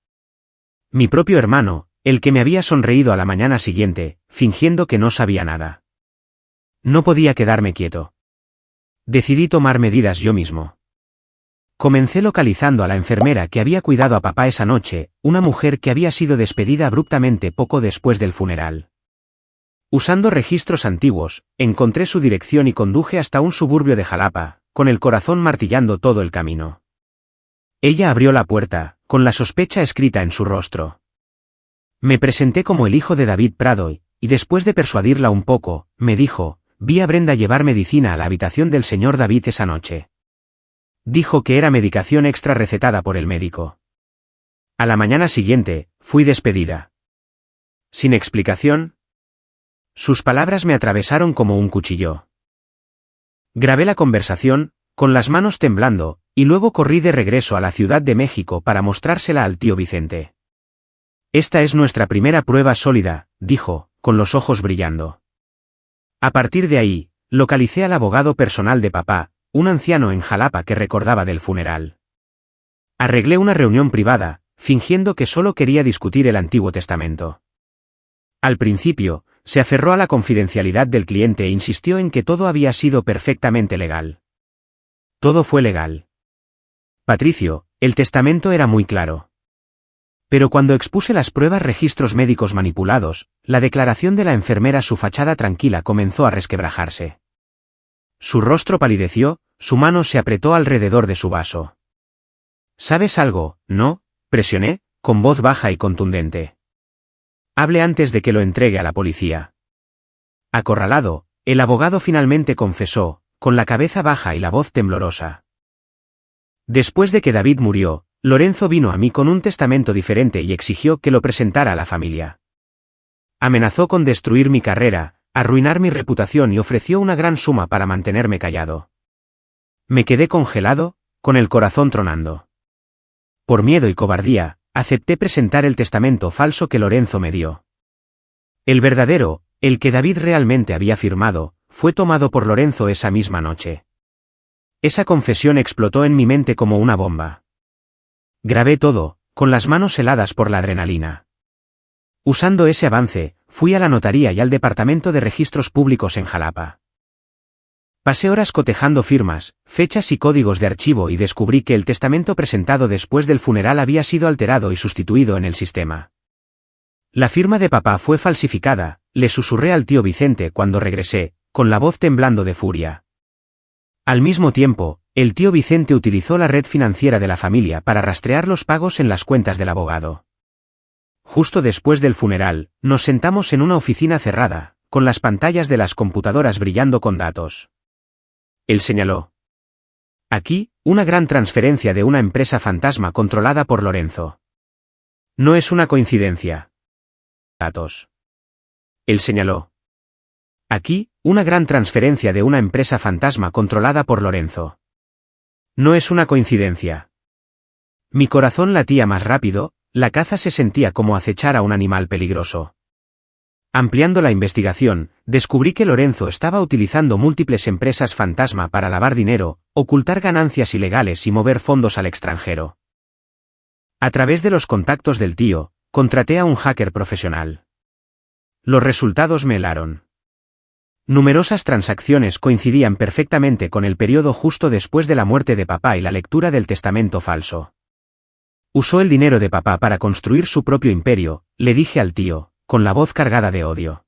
Mi propio hermano, el que me había sonreído a la mañana siguiente, fingiendo que no sabía nada. No podía quedarme quieto. Decidí tomar medidas yo mismo. Comencé localizando a la enfermera que había cuidado a papá esa noche, una mujer que había sido despedida abruptamente poco después del funeral. Usando registros antiguos, encontré su dirección y conduje hasta un suburbio de Jalapa, con el corazón martillando todo el camino. Ella abrió la puerta, con la sospecha escrita en su rostro. Me presenté como el hijo de David Prado y después de persuadirla un poco, me dijo, vi a Brenda llevar medicina a la habitación del señor David esa noche. Dijo que era medicación extra recetada por el médico. A la mañana siguiente, fui despedida. Sin explicación. Sus palabras me atravesaron como un cuchillo. Grabé la conversación, con las manos temblando, y luego corrí de regreso a la Ciudad de México para mostrársela al tío Vicente. Esta es nuestra primera prueba sólida, dijo, con los ojos brillando. A partir de ahí, localicé al abogado personal de papá, un anciano en Jalapa que recordaba del funeral. Arreglé una reunión privada, fingiendo que solo quería discutir el Antiguo Testamento. Al principio, se aferró a la confidencialidad del cliente e insistió en que todo había sido perfectamente legal. Todo fue legal. Patricio, el testamento era muy claro. Pero cuando expuse las pruebas registros médicos manipulados, la declaración de la enfermera su fachada tranquila comenzó a resquebrajarse. Su rostro palideció, su mano se apretó alrededor de su vaso. ¿Sabes algo, no? Presioné, con voz baja y contundente. Hable antes de que lo entregue a la policía. Acorralado, el abogado finalmente confesó, con la cabeza baja y la voz temblorosa. Después de que David murió, Lorenzo vino a mí con un testamento diferente y exigió que lo presentara a la familia. Amenazó con destruir mi carrera, arruinar mi reputación y ofreció una gran suma para mantenerme callado. Me quedé congelado, con el corazón tronando. Por miedo y cobardía, acepté presentar el testamento falso que Lorenzo me dio. El verdadero, el que David realmente había firmado, fue tomado por Lorenzo esa misma noche. Esa confesión explotó en mi mente como una bomba. Grabé todo, con las manos heladas por la adrenalina. Usando ese avance, fui a la notaría y al Departamento de Registros Públicos en Jalapa. Pasé horas cotejando firmas, fechas y códigos de archivo y descubrí que el testamento presentado después del funeral había sido alterado y sustituido en el sistema. La firma de papá fue falsificada, le susurré al tío Vicente cuando regresé, con la voz temblando de furia. Al mismo tiempo, el tío Vicente utilizó la red financiera de la familia para rastrear los pagos en las cuentas del abogado. Justo después del funeral, nos sentamos en una oficina cerrada, con las pantallas de las computadoras brillando con datos. Él señaló. Aquí, una gran transferencia de una empresa fantasma controlada por Lorenzo. No es una coincidencia. Datos. Él señaló. Aquí, una gran transferencia de una empresa fantasma controlada por Lorenzo. No es una coincidencia. Mi corazón latía más rápido, la caza se sentía como acechar a un animal peligroso. Ampliando la investigación, descubrí que Lorenzo estaba utilizando múltiples empresas fantasma para lavar dinero, ocultar ganancias ilegales y mover fondos al extranjero. A través de los contactos del tío, contraté a un hacker profesional. Los resultados me helaron. Numerosas transacciones coincidían perfectamente con el periodo justo después de la muerte de papá y la lectura del testamento falso. Usó el dinero de papá para construir su propio imperio, le dije al tío, con la voz cargada de odio.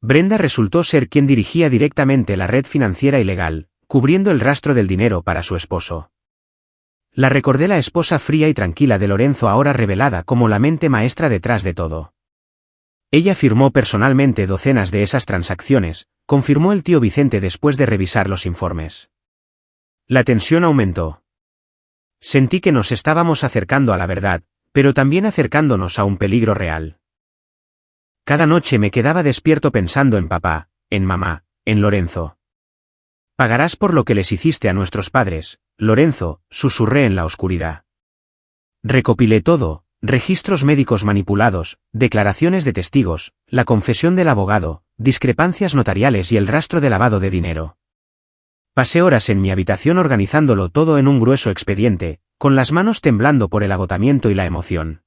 Brenda resultó ser quien dirigía directamente la red financiera ilegal, cubriendo el rastro del dinero para su esposo. La recordé la esposa fría y tranquila de Lorenzo ahora revelada como la mente maestra detrás de todo. Ella firmó personalmente docenas de esas transacciones, confirmó el tío Vicente después de revisar los informes. La tensión aumentó. Sentí que nos estábamos acercando a la verdad, pero también acercándonos a un peligro real. Cada noche me quedaba despierto pensando en papá, en mamá, en Lorenzo. Pagarás por lo que les hiciste a nuestros padres, Lorenzo, susurré en la oscuridad. Recopilé todo, registros médicos manipulados, declaraciones de testigos, la confesión del abogado, discrepancias notariales y el rastro de lavado de dinero. Pasé horas en mi habitación organizándolo todo en un grueso expediente, con las manos temblando por el agotamiento y la emoción.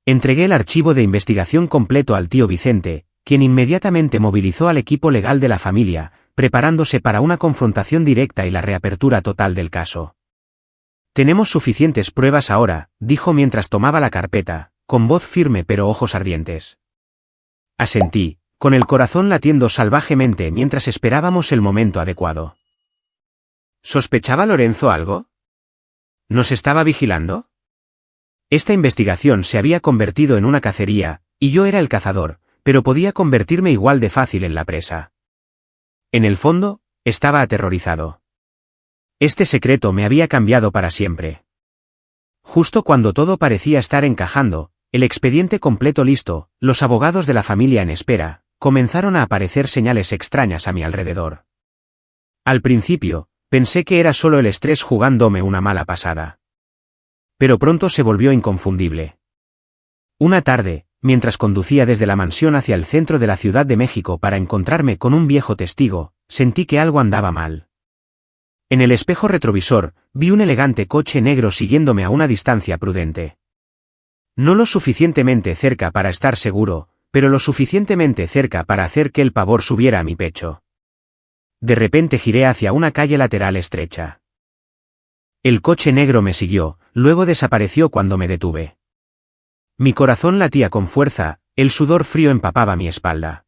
Entregué el archivo de investigación completo al tío Vicente, quien inmediatamente movilizó al equipo legal de la familia, preparándose para una confrontación directa y la reapertura total del caso. «Tenemos suficientes pruebas ahora», dijo mientras tomaba la carpeta, con voz firme pero ojos ardientes. Asentí, con el corazón latiendo salvajemente mientras esperábamos el momento adecuado. ¿Sospechaba Lorenzo algo? ¿Nos estaba vigilando? Esta investigación se había convertido en una cacería, y yo era el cazador, pero podía convertirme igual de fácil en la presa. En el fondo, estaba aterrorizado. Este secreto me había cambiado para siempre. Justo cuando todo parecía estar encajando, el expediente completo listo, los abogados de la familia en espera, comenzaron a aparecer señales extrañas a mi alrededor. Al principio, pensé que era solo el estrés jugándome una mala pasada. Pero pronto se volvió inconfundible. Una tarde, mientras conducía desde la mansión hacia el centro de la Ciudad de México para encontrarme con un viejo testigo, sentí que algo andaba mal. En el espejo retrovisor, vi un elegante coche negro siguiéndome a una distancia prudente. No lo suficientemente cerca para estar seguro, pero lo suficientemente cerca para hacer que el pavor subiera a mi pecho. De repente giré hacia una calle lateral estrecha. El coche negro me siguió, luego desapareció cuando me detuve. Mi corazón latía con fuerza, el sudor frío empapaba mi espalda.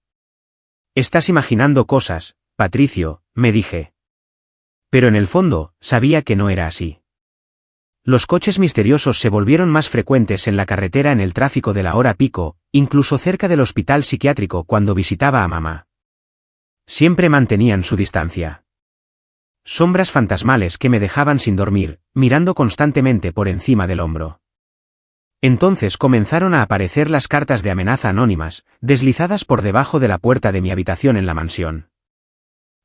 «Estás imaginando cosas, Patricio», me dije. Pero en el fondo, sabía que no era así. Los coches misteriosos se volvieron más frecuentes en la carretera en el tráfico de la hora pico, incluso cerca del hospital psiquiátrico cuando visitaba a mamá. Siempre mantenían su distancia. Sombras fantasmales que me dejaban sin dormir, mirando constantemente por encima del hombro. Entonces comenzaron a aparecer las cartas de amenaza anónimas, deslizadas por debajo de la puerta de mi habitación en la mansión.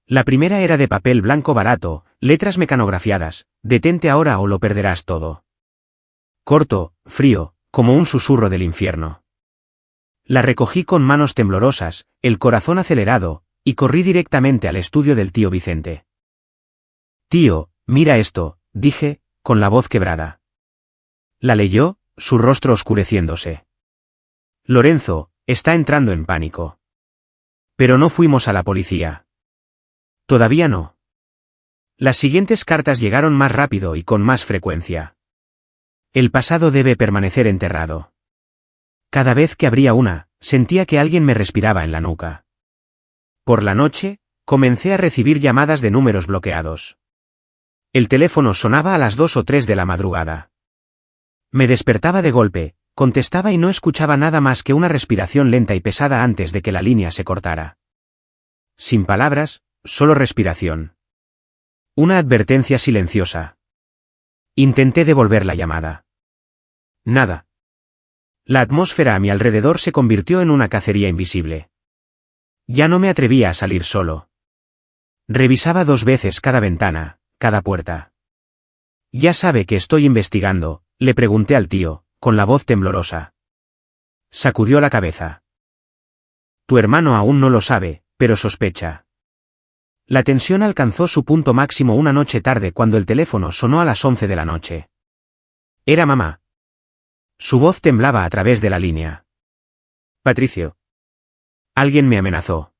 La primera era de papel blanco barato, letras mecanografiadas: «Detente ahora o lo perderás todo». Corto, frío, como un susurro del infierno. La recogí con manos temblorosas, el corazón acelerado, y corrí directamente al estudio del tío Vicente. «Tío, mira esto», dije, con la voz quebrada. La leyó, su rostro oscureciéndose. «Lorenzo, está entrando en pánico». Pero no fuimos a la policía. Todavía no. Las siguientes cartas llegaron más rápido y con más frecuencia. «El pasado debe permanecer enterrado». Cada vez que abría una, sentía que alguien me respiraba en la nuca. Por la noche, comencé a recibir llamadas de números bloqueados. El teléfono sonaba a las 2 o 3 de la madrugada. Me despertaba de golpe, contestaba y no escuchaba nada más que una respiración lenta y pesada antes de que la línea se cortara. Sin palabras, solo respiración. Una advertencia silenciosa. Intenté devolver la llamada. Nada. La atmósfera a mi alrededor se convirtió en una cacería invisible. Ya no me atrevía a salir solo. Revisaba 2 veces cada ventana, cada puerta. «¿Ya sabe que estoy investigando?», le pregunté al tío, con la voz temblorosa. Sacudió la cabeza. «Tu hermano aún no lo sabe, pero sospecha». La tensión alcanzó su punto máximo una noche tarde cuando el teléfono sonó a las 11 de la noche. Era mamá. Su voz temblaba a través de la línea. «Patricio. Alguien me amenazó.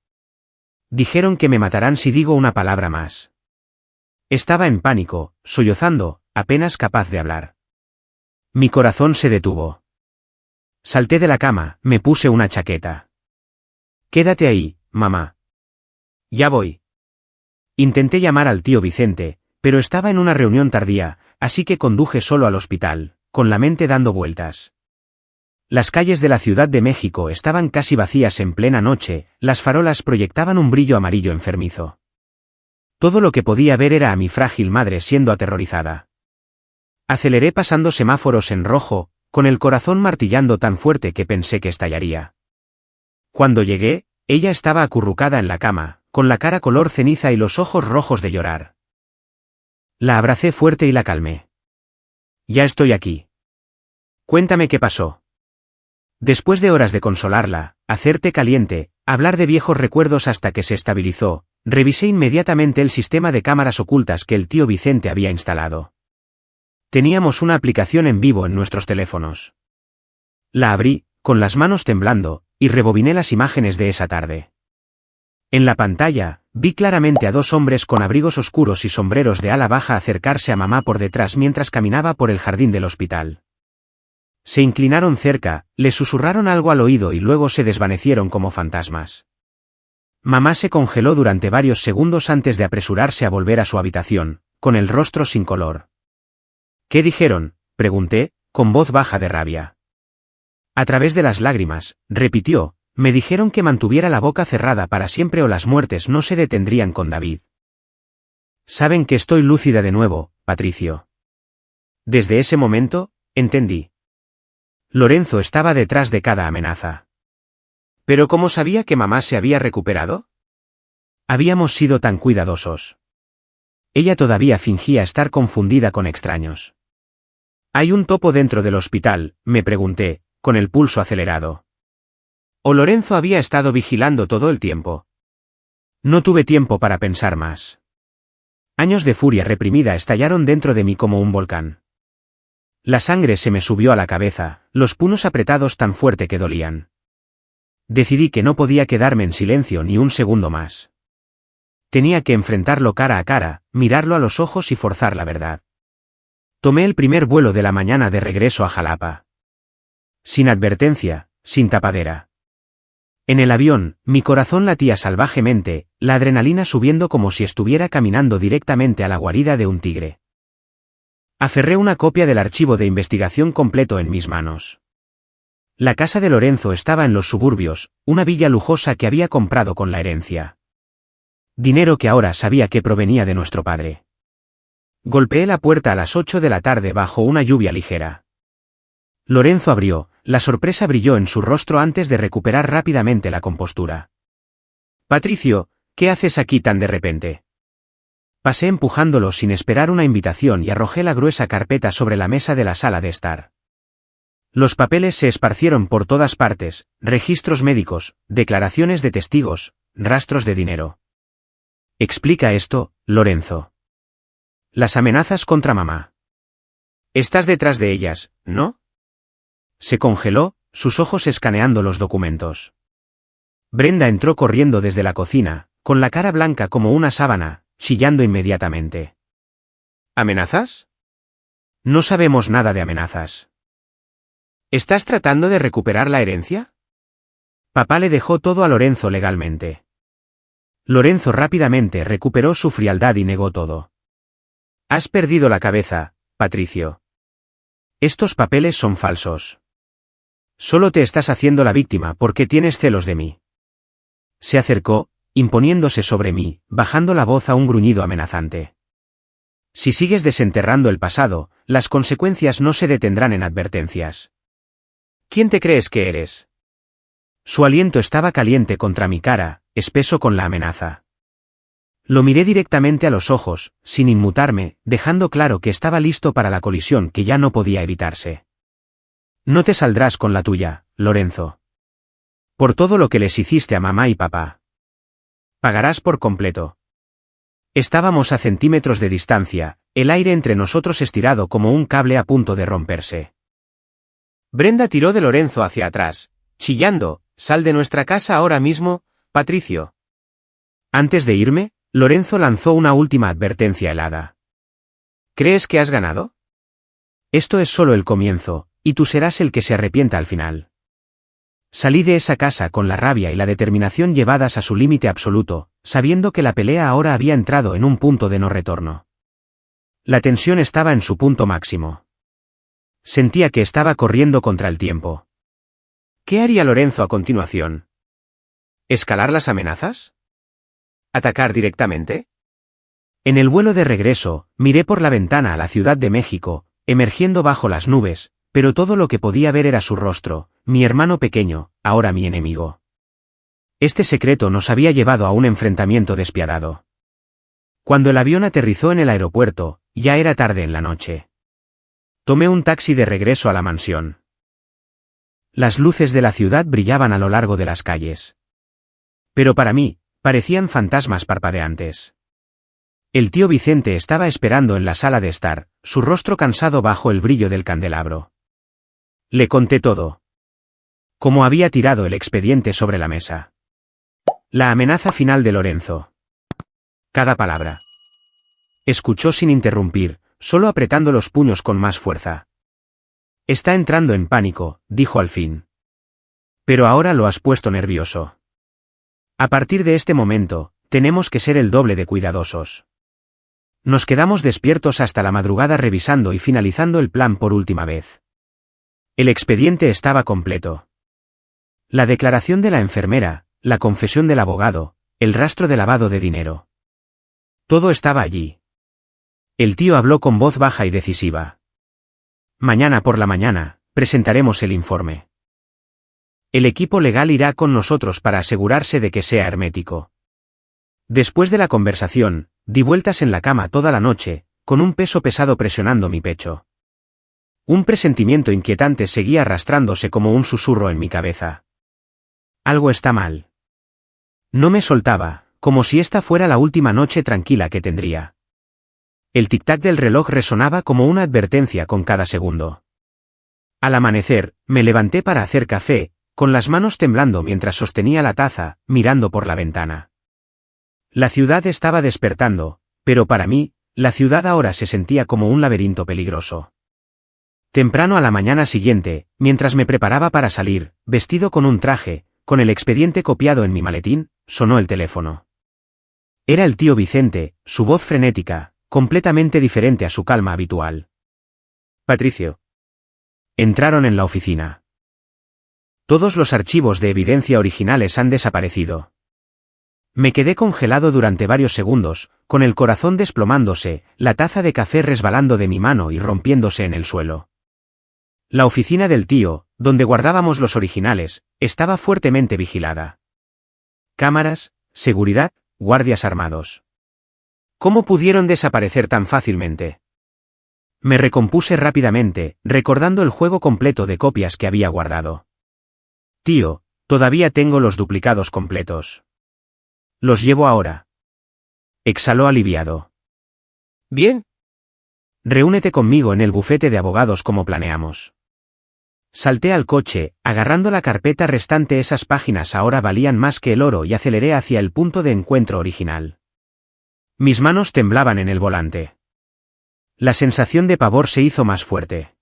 Dijeron que me matarán si digo una palabra más». Estaba en pánico, sollozando, apenas capaz de hablar. Mi corazón se detuvo. Salté de la cama, me puse una chaqueta. «Quédate ahí, mamá». «Ya voy». Intenté llamar al tío Vicente, pero estaba en una reunión tardía, así que conduje solo al hospital, con la mente dando vueltas. Las calles de la Ciudad de México estaban casi vacías en plena noche, las farolas proyectaban un brillo amarillo enfermizo. Todo lo que podía ver era a mi frágil madre siendo aterrorizada. Aceleré pasando semáforos en rojo, con el corazón martillando tan fuerte que pensé que estallaría. Cuando llegué, ella estaba acurrucada en la cama, con la cara color ceniza y los ojos rojos de llorar. La abracé fuerte y la calmé. «Ya estoy aquí». Cuéntame qué pasó. Después de horas de consolarla, hacerte caliente, hablar de viejos recuerdos hasta que se estabilizó, revisé inmediatamente el sistema de cámaras ocultas que el tío Vicente había instalado. Teníamos una aplicación en vivo en nuestros teléfonos. La abrí, con las manos temblando, y rebobiné las imágenes de esa tarde. En la pantalla, vi claramente a dos hombres con abrigos oscuros y sombreros de ala baja acercarse a mamá por detrás mientras caminaba por el jardín del hospital. Se inclinaron cerca, le susurraron algo al oído y luego se desvanecieron como fantasmas. Mamá se congeló durante varios segundos antes de apresurarse a volver a su habitación, con el rostro sin color. ¿Qué dijeron?, pregunté, con voz baja de rabia. A través de las lágrimas, repitió, me dijeron que mantuviera la boca cerrada para siempre o las muertes no se detendrían con David. Saben que estoy lúcida de nuevo, Patricio. Desde ese momento, entendí. Lorenzo estaba detrás de cada amenaza. ¿Pero cómo sabía que mamá se había recuperado? Habíamos sido tan cuidadosos. Ella todavía fingía estar confundida con extraños. ¿Hay un topo dentro del hospital?, me pregunté, con el pulso acelerado. ¿O Lorenzo había estado vigilando todo el tiempo? No tuve tiempo para pensar más. Años de furia reprimida estallaron dentro de mí como un volcán. La sangre se me subió a la cabeza, los puños apretados tan fuerte que dolían. Decidí que no podía quedarme en silencio ni un segundo más. Tenía que enfrentarlo cara a cara, mirarlo a los ojos y forzar la verdad. Tomé el primer vuelo de la mañana de regreso a Jalapa. Sin advertencia, sin tapadera. En el avión, mi corazón latía salvajemente, la adrenalina subiendo como si estuviera caminando directamente a la guarida de un tigre. Aferré una copia del archivo de investigación completo en mis manos. La casa de Lorenzo estaba en los suburbios, una villa lujosa que había comprado con la herencia. Dinero que ahora sabía que provenía de nuestro padre. Golpeé la puerta a las 8 de la tarde bajo una lluvia ligera. Lorenzo abrió, la sorpresa brilló en su rostro antes de recuperar rápidamente la compostura. Patricio, ¿qué haces aquí tan de repente? Pasé empujándolo sin esperar una invitación y arrojé la gruesa carpeta sobre la mesa de la sala de estar. Los papeles se esparcieron por todas partes, registros médicos, declaraciones de testigos, rastros de dinero. Explica esto, Lorenzo. Las amenazas contra mamá. Estás detrás de ellas, ¿no? Se congeló, sus ojos escaneando los documentos. Brenda entró corriendo desde la cocina, con la cara blanca como una sábana, chillando inmediatamente. ¿Amenazas? No sabemos nada de amenazas. ¿Estás tratando de recuperar la herencia? Papá le dejó todo a Lorenzo legalmente. Lorenzo rápidamente recuperó su frialdad y negó todo. Has perdido la cabeza, Patricio. Estos papeles son falsos. Solo te estás haciendo la víctima porque tienes celos de mí. Se acercó, imponiéndose sobre mí, bajando la voz a un gruñido amenazante. Si sigues desenterrando el pasado, las consecuencias no se detendrán en advertencias. ¿Quién te crees que eres? Su aliento estaba caliente contra mi cara, espeso con la amenaza. Lo miré directamente a los ojos, sin inmutarme, dejando claro que estaba listo para la colisión que ya no podía evitarse. No te saldrás con la tuya, Lorenzo. Por todo lo que les hiciste a mamá y papá. Pagarás por completo. Estábamos a centímetros de distancia, el aire entre nosotros estirado como un cable a punto de romperse. Brenda tiró de Lorenzo hacia atrás, chillando, sal de nuestra casa ahora mismo, Patricio. Antes de irme, Lorenzo lanzó una última advertencia helada. ¿Crees que has ganado? Esto es solo el comienzo, y tú serás el que se arrepienta al final. Salí de esa casa con la rabia y la determinación llevadas a su límite absoluto, sabiendo que la pelea ahora había entrado en un punto de no retorno. La tensión estaba en su punto máximo. Sentía que estaba corriendo contra el tiempo. ¿Qué haría Lorenzo a continuación? ¿Escalar las amenazas? ¿Atacar directamente? En el vuelo de regreso, miré por la ventana a la Ciudad de México, emergiendo bajo las nubes, pero todo lo que podía ver era su rostro, mi hermano pequeño, ahora mi enemigo. Este secreto nos había llevado a un enfrentamiento despiadado. Cuando el avión aterrizó en el aeropuerto, ya era tarde en la noche. Tomé un taxi de regreso a la mansión. Las luces de la ciudad brillaban a lo largo de las calles. Pero para mí, parecían fantasmas parpadeantes. El tío Vicente estaba esperando en la sala de estar, su rostro cansado bajo el brillo del candelabro. Le conté todo. Cómo había tirado el expediente sobre la mesa. La amenaza final de Lorenzo. Cada palabra. Escuchó sin interrumpir, solo apretando los puños con más fuerza. Está entrando en pánico, dijo al fin. Pero ahora lo has puesto nervioso. A partir de este momento, tenemos que ser el doble de cuidadosos. Nos quedamos despiertos hasta la madrugada revisando y finalizando el plan por última vez. El expediente estaba completo. La declaración de la enfermera, la confesión del abogado, el rastro de lavado de dinero. Todo estaba allí. El tío habló con voz baja y decisiva. Mañana por la mañana, presentaremos el informe. El equipo legal irá con nosotros para asegurarse de que sea hermético. Después de la conversación, di vueltas en la cama toda la noche, con un peso pesado presionando mi pecho. Un presentimiento inquietante seguía arrastrándose como un susurro en mi cabeza. Algo está mal. No me soltaba, como si esta fuera la última noche tranquila que tendría. El tic-tac del reloj resonaba como una advertencia con cada segundo. Al amanecer, me levanté para hacer café, con las manos temblando mientras sostenía la taza, mirando por la ventana. La ciudad estaba despertando, pero para mí, la ciudad ahora se sentía como un laberinto peligroso. Temprano a la mañana siguiente, mientras me preparaba para salir, vestido con un traje, con el expediente copiado en mi maletín, sonó el teléfono. Era el tío Vicente, su voz frenética, completamente diferente a su calma habitual. Patricio. Entraron en la oficina. Todos los archivos de evidencia originales han desaparecido. Me quedé congelado durante varios segundos, con el corazón desplomándose, la taza de café resbalando de mi mano y rompiéndose en el suelo. La oficina del tío, donde guardábamos los originales, estaba fuertemente vigilada. Cámaras, seguridad, guardias armados. ¿Cómo pudieron desaparecer tan fácilmente? Me recompuse rápidamente, recordando el juego completo de copias que había guardado. Tío, todavía tengo los duplicados completos. Los llevo ahora. Exhaló aliviado. Bien. Reúnete conmigo en el bufete de abogados como planeamos. Salté al coche, agarrando la carpeta restante. Esas páginas ahora valían más que el oro y aceleré hacia el punto de encuentro original. Mis manos temblaban en el volante. La sensación de pavor se hizo más fuerte.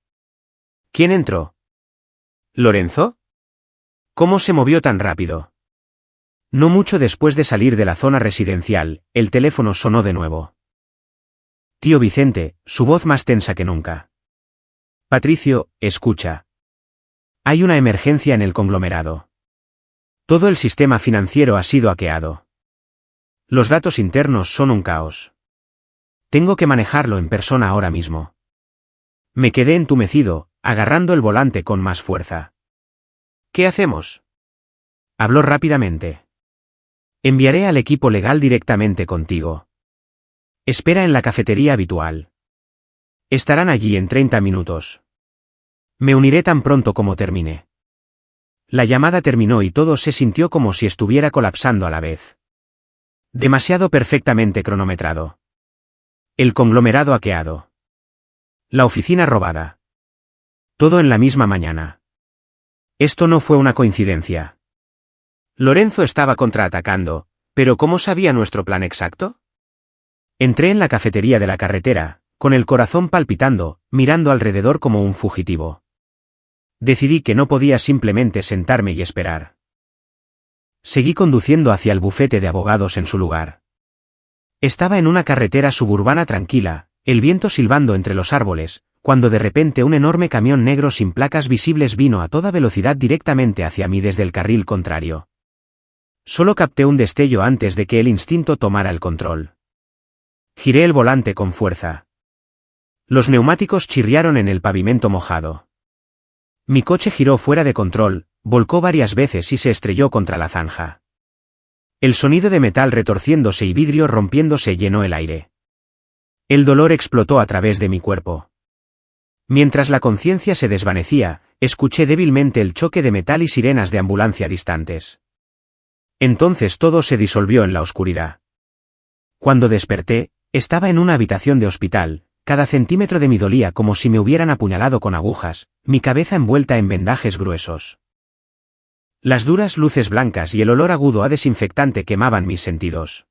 ¿Quién entró? ¿Lorenzo? ¿Cómo se movió tan rápido? No mucho después de salir de la zona residencial, el teléfono sonó de nuevo. Tío Vicente, su voz más tensa que nunca. Patricio, escucha. Hay una emergencia en el conglomerado. Todo el sistema financiero ha sido hackeado. Los datos internos son un caos. Tengo que manejarlo en persona ahora mismo. Me quedé entumecido, agarrando el volante con más fuerza. ¿Qué hacemos? Habló rápidamente. Enviaré al equipo legal directamente contigo. Espera en la cafetería habitual. Estarán allí en 30 minutos. Me uniré tan pronto como termine. La llamada terminó y todo se sintió como si estuviera colapsando a la vez. Demasiado perfectamente cronometrado. El conglomerado hackeado. La oficina robada. Todo en la misma mañana. Esto no fue una coincidencia. Lorenzo estaba contraatacando, pero ¿cómo sabía nuestro plan exacto? Entré en la cafetería de la carretera, con el corazón palpitando, mirando alrededor como un fugitivo. Decidí que no podía simplemente sentarme y esperar. Seguí conduciendo hacia el bufete de abogados en su lugar. Estaba en una carretera suburbana tranquila, el viento silbando entre los árboles, cuando de repente un enorme camión negro sin placas visibles vino a toda velocidad directamente hacia mí desde el carril contrario. Solo capté un destello antes de que el instinto tomara el control. Giré el volante con fuerza. Los neumáticos chirriaron en el pavimento mojado. Mi coche giró fuera de control, volcó varias veces y se estrelló contra la zanja. El sonido de metal retorciéndose y vidrio rompiéndose llenó el aire. El dolor explotó a través de mi cuerpo. Mientras la conciencia se desvanecía, escuché débilmente el choque de metal y sirenas de ambulancia distantes. Entonces todo se disolvió en la oscuridad. Cuando desperté, estaba en una habitación de hospital, cada centímetro de mí dolía como si me hubieran apuñalado con agujas, mi cabeza envuelta en vendajes gruesos. Las duras luces blancas y el olor agudo a desinfectante quemaban mis sentidos.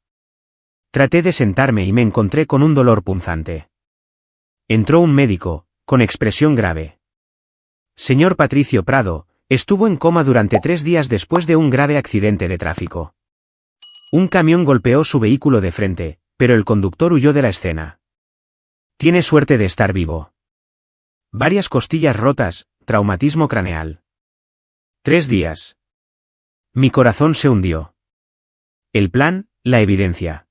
Traté de sentarme y me encontré con un dolor punzante. Entró un médico, con expresión grave. Señor Patricio Prado, estuvo en coma durante 3 días después de un grave accidente de tráfico. Un camión golpeó su vehículo de frente, pero el conductor huyó de la escena. Tiene suerte de estar vivo. Varias costillas rotas, traumatismo craneal. 3 días. Mi corazón se hundió. El plan, la evidencia.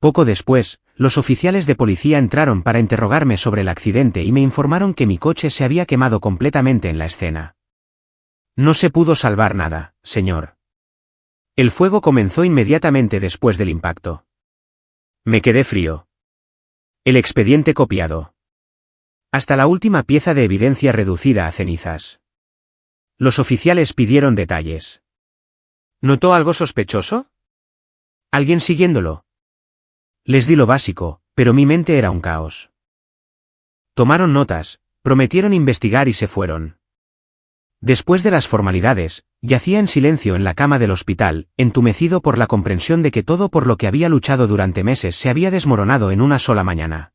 Poco después, los oficiales de policía entraron para interrogarme sobre el accidente y me informaron que mi coche se había quemado completamente en la escena. No se pudo salvar nada, señor. El fuego comenzó inmediatamente después del impacto. Me quedé frío. El expediente copiado. Hasta la última pieza de evidencia reducida a cenizas. Los oficiales pidieron detalles. ¿Notó algo sospechoso? ¿Alguien siguiéndolo? Les di lo básico, pero mi mente era un caos. Tomaron notas, prometieron investigar y se fueron. Después de las formalidades, yacía en silencio en la cama del hospital, entumecido por la comprensión de que todo por lo que había luchado durante meses se había desmoronado en una sola mañana.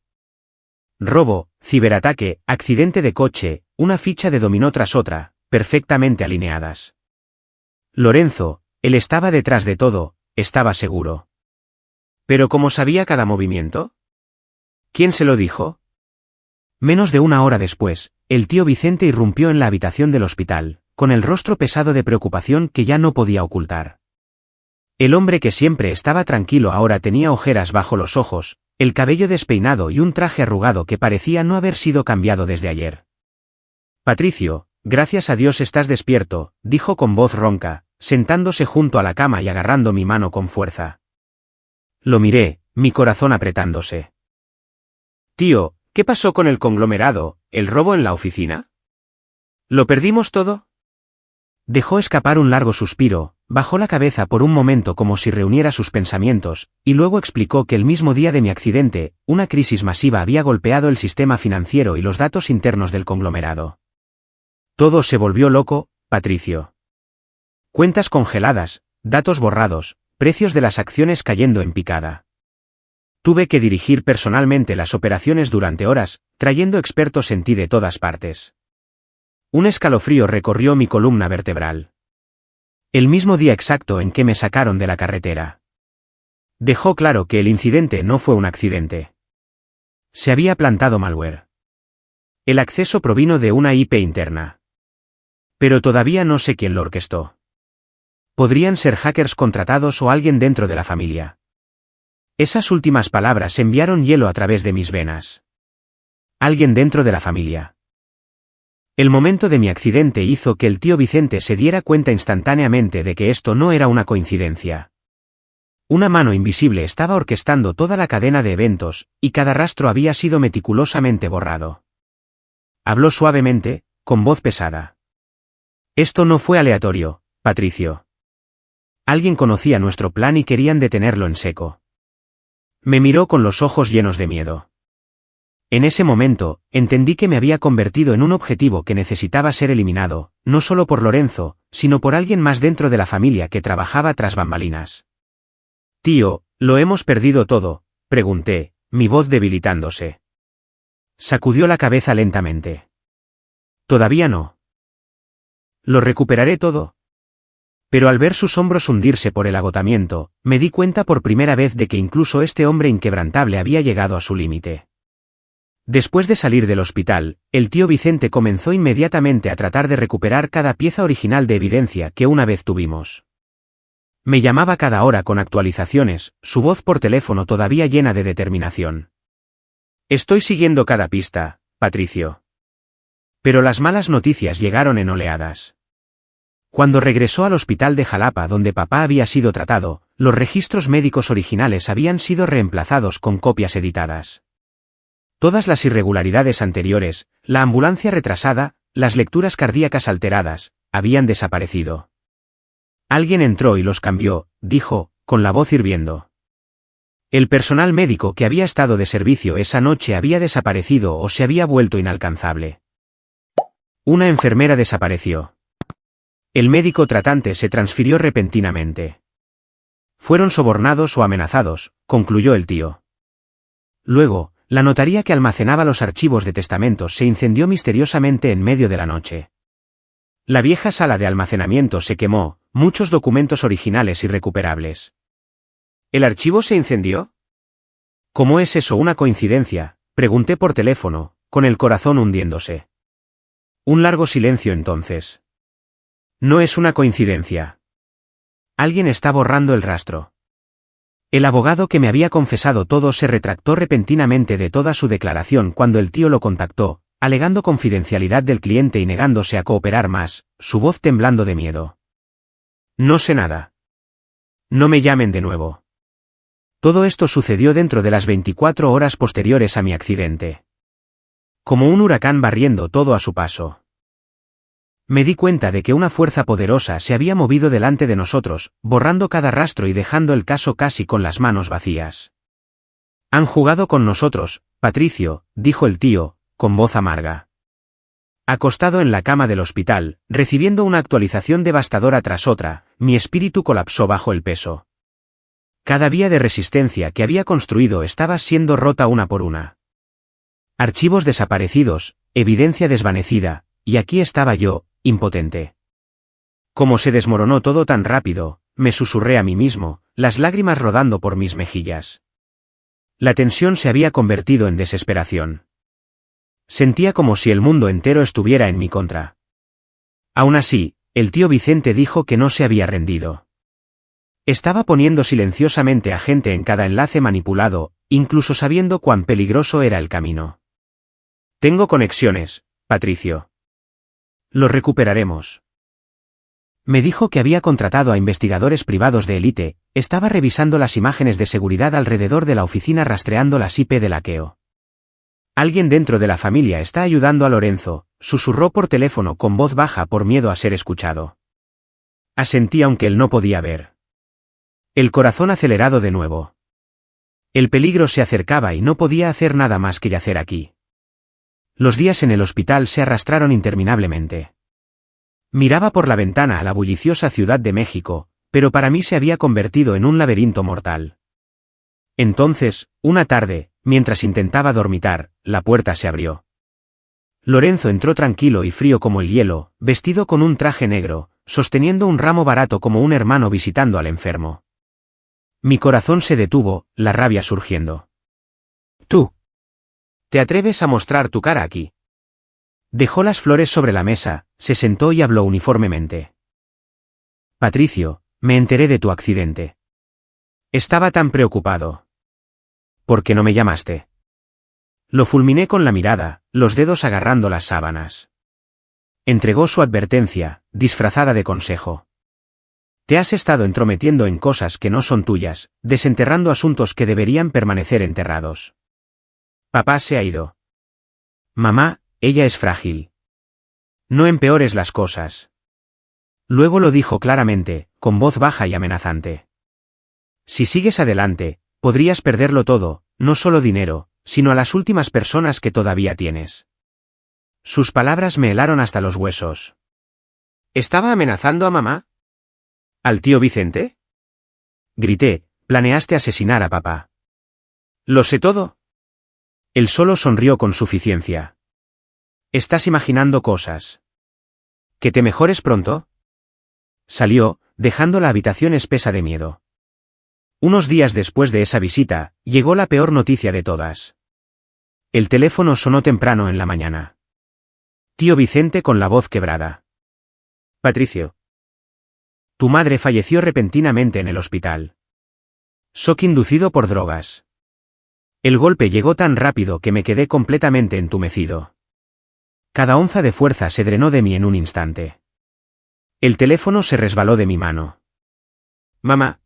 Robo, ciberataque, accidente de coche, una ficha de dominó tras otra, perfectamente alineadas. Lorenzo, él estaba detrás de todo, estaba seguro. ¿Pero cómo sabía cada movimiento? ¿Quién se lo dijo? Menos de 1 hora después, el tío Vicente irrumpió en la habitación del hospital, con el rostro pesado de preocupación que ya no podía ocultar. El hombre que siempre estaba tranquilo ahora tenía ojeras bajo los ojos, el cabello despeinado y un traje arrugado que parecía no haber sido cambiado desde ayer. Patricio, gracias a Dios estás despierto, dijo con voz ronca, sentándose junto a la cama y agarrando mi mano con fuerza. Lo miré, mi corazón apretándose. Tío, ¿qué pasó con el conglomerado, el robo en la oficina? ¿Lo perdimos todo? Dejó escapar un largo suspiro, bajó la cabeza por un momento como si reuniera sus pensamientos, y luego explicó que el mismo día de mi accidente, una crisis masiva había golpeado el sistema financiero y los datos internos del conglomerado. Todo se volvió loco, Patricio. Cuentas congeladas, datos borrados, precios de las acciones cayendo en picada. Tuve que dirigir personalmente las operaciones durante horas, trayendo expertos en ti de todas partes. Un escalofrío recorrió mi columna vertebral. El mismo día exacto en que me sacaron de la carretera. Dejó claro que el incidente no fue un accidente. Se había plantado malware. El acceso provino de una IP interna. Pero todavía no sé quién lo orquestó. Podrían ser hackers contratados o alguien dentro de la familia. Esas últimas palabras enviaron hielo a través de mis venas. Alguien dentro de la familia. El momento de mi accidente hizo que el tío Vicente se diera cuenta instantáneamente de que esto no era una coincidencia. Una mano invisible estaba orquestando toda la cadena de eventos, y cada rastro había sido meticulosamente borrado. Habló suavemente, con voz pesada. Esto no fue aleatorio, Patricio. Alguien conocía nuestro plan y querían detenerlo en seco. Me miró con los ojos llenos de miedo. En ese momento, entendí que me había convertido en un objetivo que necesitaba ser eliminado, no solo por Lorenzo, sino por alguien más dentro de la familia que trabajaba tras bambalinas. Tío, ¿lo hemos perdido todo?, pregunté, mi voz debilitándose. Sacudió la cabeza lentamente. Todavía no. ¿Lo recuperaré todo? Pero al ver sus hombros hundirse por el agotamiento, me di cuenta por primera vez de que incluso este hombre inquebrantable había llegado a su límite. Después de salir del hospital, el tío Vicente comenzó inmediatamente a tratar de recuperar cada pieza original de evidencia que una vez tuvimos. Me llamaba cada hora con actualizaciones, su voz por teléfono todavía llena de determinación. Estoy siguiendo cada pista, Patricio. Pero las malas noticias llegaron en oleadas. Cuando regresó al hospital de Jalapa donde papá había sido tratado, los registros médicos originales habían sido reemplazados con copias editadas. Todas las irregularidades anteriores, la ambulancia retrasada, las lecturas cardíacas alteradas, habían desaparecido. Alguien entró y los cambió, dijo, con la voz hirviendo. El personal médico que había estado de servicio esa noche había desaparecido o se había vuelto inalcanzable. Una enfermera desapareció. El médico tratante se transfirió repentinamente. Fueron sobornados o amenazados, concluyó el tío. Luego, la notaría que almacenaba los archivos de testamentos se incendió misteriosamente en medio de la noche. La vieja sala de almacenamiento se quemó, muchos documentos originales irrecuperables. ¿El archivo se incendió? ¿Cómo es eso una coincidencia?, pregunté por teléfono, con el corazón hundiéndose. Un largo silencio entonces. No es una coincidencia. Alguien está borrando el rastro. El abogado que me había confesado todo se retractó repentinamente de toda su declaración cuando el tío lo contactó, alegando confidencialidad del cliente y negándose a cooperar más, su voz temblando de miedo. No sé nada. No me llamen de nuevo. Todo esto sucedió dentro de las 24 horas posteriores a mi accidente. Como un huracán barriendo todo a su paso. Me di cuenta de que una fuerza poderosa se había movido delante de nosotros, borrando cada rastro y dejando el caso casi con las manos vacías. Han jugado con nosotros, Patricio, dijo el tío, con voz amarga. Acostado en la cama del hospital, recibiendo una actualización devastadora tras otra, mi espíritu colapsó bajo el peso. Cada vía de resistencia que había construido estaba siendo rota una por una. Archivos desaparecidos, evidencia desvanecida, y aquí estaba yo, impotente. Como se desmoronó todo tan rápido, me susurré a mí mismo, las lágrimas rodando por mis mejillas. La tensión se había convertido en desesperación. Sentía como si el mundo entero estuviera en mi contra. Aún así, el tío Vicente dijo que no se había rendido. Estaba poniendo silenciosamente a gente en cada enlace manipulado, incluso sabiendo cuán peligroso era el camino. Tengo conexiones, Patricio. Lo recuperaremos. Me dijo que había contratado a investigadores privados de élite, estaba revisando las imágenes de seguridad alrededor de la oficina rastreando las IP del hackeo. Alguien dentro de la familia está ayudando a Lorenzo, susurró por teléfono con voz baja por miedo a ser escuchado. Asentí aunque él no podía ver. El corazón acelerado de nuevo. El peligro se acercaba y no podía hacer nada más que yacer aquí. Los días en el hospital se arrastraron interminablemente. Miraba por la ventana a la bulliciosa Ciudad de México, pero para mí se había convertido en un laberinto mortal. Entonces, una tarde, mientras intentaba dormitar, la puerta se abrió. Lorenzo entró tranquilo y frío como el hielo, vestido con un traje negro, sosteniendo un ramo barato como un hermano visitando al enfermo. Mi corazón se detuvo, la rabia surgiendo. ¿Tú? ¿Te atreves a mostrar tu cara aquí? Dejó las flores sobre la mesa, se sentó y habló uniformemente. Patricio, me enteré de tu accidente. Estaba tan preocupado. ¿Por qué no me llamaste? Lo fulminé con la mirada, los dedos agarrando las sábanas. Entregó su advertencia, disfrazada de consejo. Te has estado entrometiendo en cosas que no son tuyas, desenterrando asuntos que deberían permanecer enterrados. Papá se ha ido. Mamá, ella es frágil. No empeores las cosas. Luego lo dijo claramente, con voz baja y amenazante. Si sigues adelante, podrías perderlo todo, no solo dinero, sino a las últimas personas que todavía tienes. Sus palabras me helaron hasta los huesos. ¿Estaba amenazando a mamá? ¿Al tío Vicente? Grité, planeaste asesinar a papá. ¿Lo sé todo? Él solo sonrió con suficiencia. Estás imaginando cosas. ¿Que te mejores pronto? Salió, dejando la habitación espesa de miedo. Unos días después de esa visita, llegó la peor noticia de todas. El teléfono sonó temprano en la mañana. Tío Vicente con la voz quebrada. Patricio. Tu madre falleció repentinamente en el hospital. Shock inducido por drogas. El golpe llegó tan rápido que me quedé completamente entumecido. Cada onza de fuerza se drenó de mí en un instante. El teléfono se resbaló de mi mano. Mamá.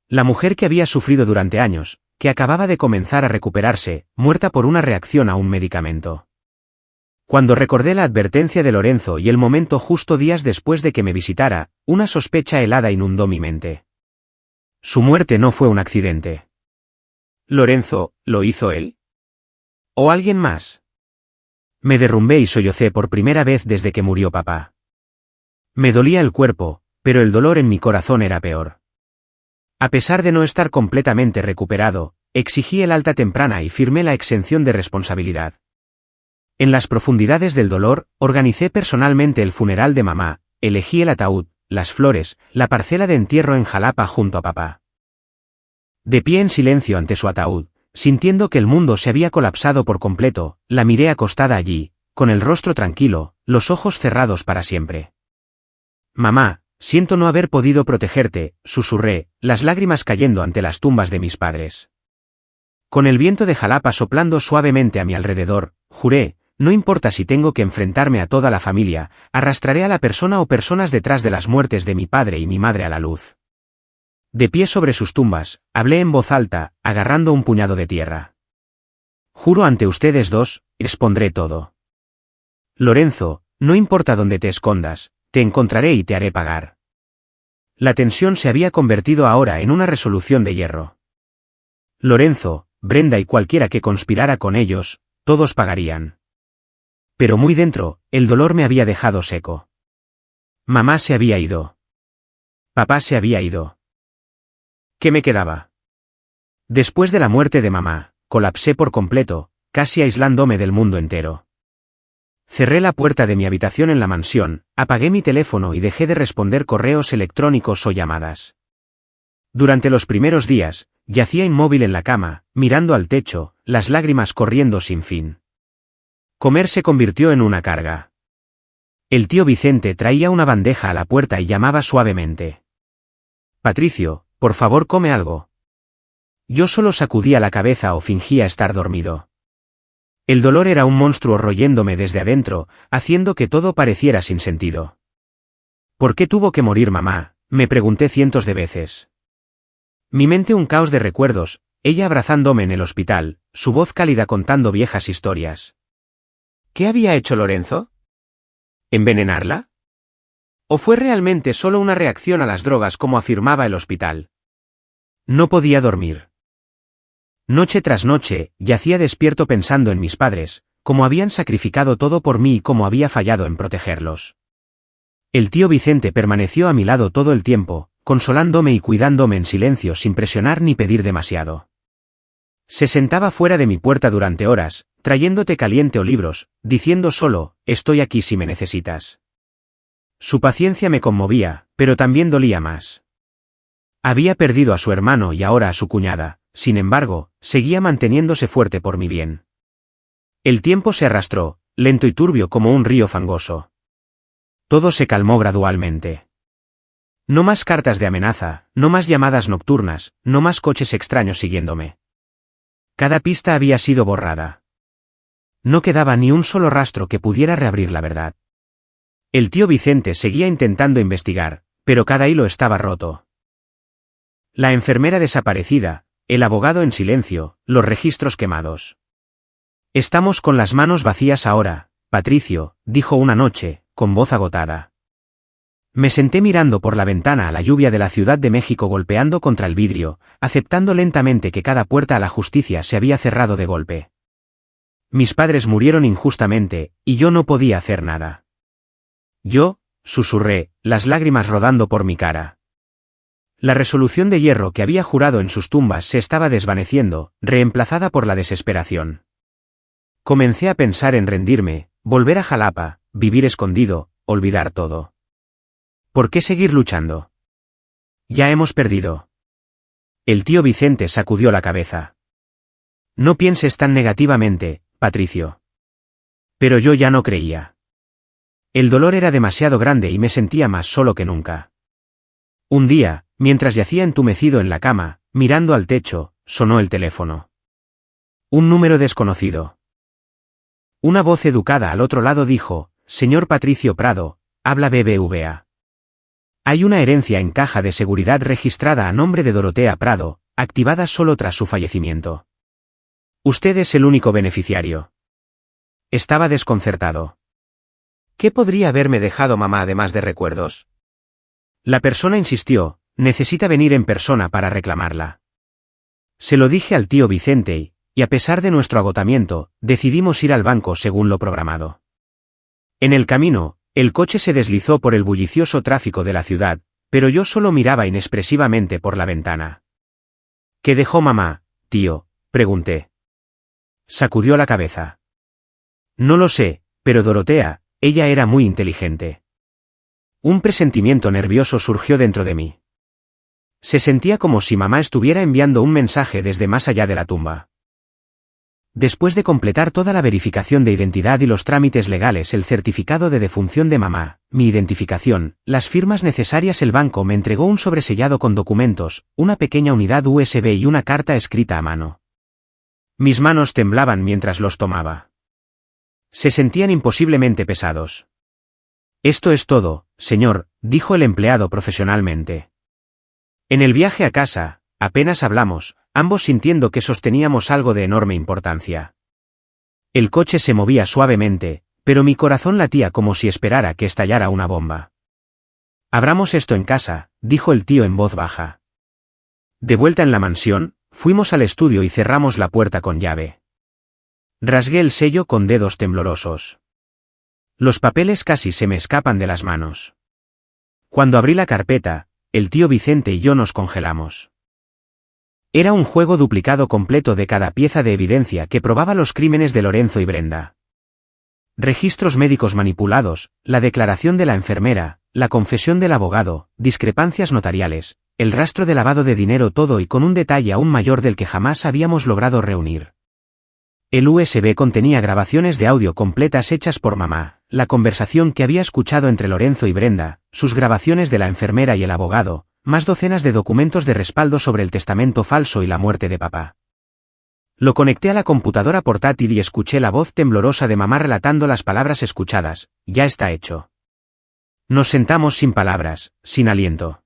La mujer que había sufrido durante años, que acababa de comenzar a recuperarse, muerta por una reacción a un medicamento. Cuando recordé la advertencia de Lorenzo y el momento justo días después de que me visitara, una sospecha helada inundó mi mente. Su muerte no fue un accidente. ¿Lorenzo, lo hizo él? ¿O alguien más? Me derrumbé y sollocé por primera vez desde que murió papá. Me dolía el cuerpo, pero el dolor en mi corazón era peor. A pesar de no estar completamente recuperado, exigí el alta temprana y firmé la exención de responsabilidad. En las profundidades del dolor, organicé personalmente el funeral de mamá, elegí el ataúd, las flores, la parcela de entierro en Jalapa junto a papá. De pie en silencio ante su ataúd, sintiendo que el mundo se había colapsado por completo, la miré acostada allí, con el rostro tranquilo, los ojos cerrados para siempre. Mamá, siento no haber podido protegerte, susurré, las lágrimas cayendo ante las tumbas de mis padres. Con el viento de Jalapa soplando suavemente a mi alrededor, juré, no importa si tengo que enfrentarme a toda la familia, arrastraré a la persona o personas detrás de las muertes de mi padre y mi madre a la luz. De pie sobre sus tumbas, hablé en voz alta, agarrando un puñado de tierra. Juro ante ustedes dos, expondré todo. Lorenzo, no importa dónde te escondas, te encontraré y te haré pagar. La tensión se había convertido ahora en una resolución de hierro. Lorenzo, Brenda y cualquiera que conspirara con ellos, todos pagarían. Pero muy dentro, el dolor me había dejado seco. Mamá se había ido. Papá se había ido. ¿Qué me quedaba? Después de la muerte de mamá, colapsé por completo, casi aislándome del mundo entero. Cerré la puerta de mi habitación en la mansión, apagué mi teléfono y dejé de responder correos electrónicos o llamadas. Durante los primeros días, yacía inmóvil en la cama, mirando al techo, las lágrimas corriendo sin fin. Comer se convirtió en una carga. El tío Vicente traía una bandeja a la puerta y llamaba suavemente. Patricio, por favor come algo. Yo solo sacudía la cabeza o fingía estar dormido. El dolor era un monstruo royéndome desde adentro, haciendo que todo pareciera sin sentido. ¿Por qué tuvo que morir mamá?, me pregunté cientos de veces. Mi mente un caos de recuerdos, ella abrazándome en el hospital, su voz cálida contando viejas historias. ¿Qué había hecho Lorenzo? ¿Envenenarla? ¿O fue realmente solo una reacción a las drogas como afirmaba el hospital? No podía dormir. Noche tras noche, yacía despierto pensando en mis padres, cómo habían sacrificado todo por mí y cómo había fallado en protegerlos. El tío Vicente permaneció a mi lado todo el tiempo, consolándome y cuidándome en silencio sin presionar ni pedir demasiado. Se sentaba fuera de mi puerta durante horas, trayendo té caliente o libros, diciendo solo, estoy aquí si me necesitas. Su paciencia me conmovía, pero también dolía más. Había perdido a su hermano y ahora a su cuñada, sin embargo, seguía manteniéndose fuerte por mi bien. El tiempo se arrastró, lento y turbio como un río fangoso. Todo se calmó gradualmente. No más cartas de amenaza, no más llamadas nocturnas, no más coches extraños siguiéndome. Cada pista había sido borrada. No quedaba ni un solo rastro que pudiera reabrir la verdad. El tío Vicente seguía intentando investigar, pero cada hilo estaba roto. La enfermera desaparecida, el abogado en silencio, los registros quemados. Estamos con las manos vacías ahora, Patricio, dijo una noche, con voz agotada. Me senté mirando por la ventana a la lluvia de la Ciudad de México golpeando contra el vidrio, aceptando lentamente que cada puerta a la justicia se había cerrado de golpe. Mis padres murieron injustamente, y yo no podía hacer nada. Yo, susurré, las lágrimas rodando por mi cara. La resolución de hierro que había jurado en sus tumbas se estaba desvaneciendo, reemplazada por la desesperación. Comencé a pensar en rendirme, volver a Jalapa, vivir escondido, olvidar todo. ¿Por qué seguir luchando? Ya hemos perdido. El tío Vicente sacudió la cabeza. No pienses tan negativamente, Patricio. Pero yo ya no creía. El dolor era demasiado grande y me sentía más solo que nunca. Un día, mientras yacía entumecido en la cama, mirando al techo, sonó el teléfono. Un número desconocido. Una voz educada al otro lado dijo, «Señor Patricio Prado, habla BBVA. Hay una herencia en caja de seguridad registrada a nombre de Dorotea Prado, activada solo tras su fallecimiento. Usted es el único beneficiario. Estaba desconcertado. ¿Qué podría haberme dejado mamá además de recuerdos? La persona insistió, necesita venir en persona para reclamarla. Se lo dije al tío Vicente y a pesar de nuestro agotamiento, decidimos ir al banco según lo programado. En el camino, el coche se deslizó por el bullicioso tráfico de la ciudad, pero yo solo miraba inexpresivamente por la ventana. ¿Qué dejó mamá, tío?, pregunté. Sacudió la cabeza. No lo sé, pero Dorotea, ella era muy inteligente. Un presentimiento nervioso surgió dentro de mí. Se sentía como si mamá estuviera enviando un mensaje desde más allá de la tumba. Después de completar toda la verificación de identidad y los trámites legales, el certificado de defunción de mamá, mi identificación, las firmas necesarias, el banco me entregó un sobresellado con documentos, una pequeña unidad USB y una carta escrita a mano. Mis manos temblaban mientras los tomaba. Se sentían imposiblemente pesados. Esto es todo, señor, dijo el empleado profesionalmente. En el viaje a casa, apenas hablamos, ambos sintiendo que sosteníamos algo de enorme importancia. El coche se movía suavemente, pero mi corazón latía como si esperara que estallara una bomba. Abramos esto en casa, dijo el tío en voz baja. De vuelta en la mansión, fuimos al estudio y cerramos la puerta con llave. Rasgué el sello con dedos temblorosos. Los papeles casi se me escapan de las manos. Cuando abrí la carpeta, el tío Vicente y yo nos congelamos. Era un juego duplicado completo de cada pieza de evidencia que probaba los crímenes de Lorenzo y Brenda. Registros médicos manipulados, la declaración de la enfermera, la confesión del abogado, discrepancias notariales, el rastro de lavado de dinero, todo y con un detalle aún mayor del que jamás habíamos logrado reunir. El USB contenía grabaciones de audio completas hechas por mamá, la conversación que había escuchado entre Lorenzo y Brenda, sus grabaciones de la enfermera y el abogado, más docenas de documentos de respaldo sobre el testamento falso y la muerte de papá. Lo conecté a la computadora portátil y escuché la voz temblorosa de mamá relatando las palabras escuchadas: ya está hecho. Nos sentamos sin palabras, sin aliento.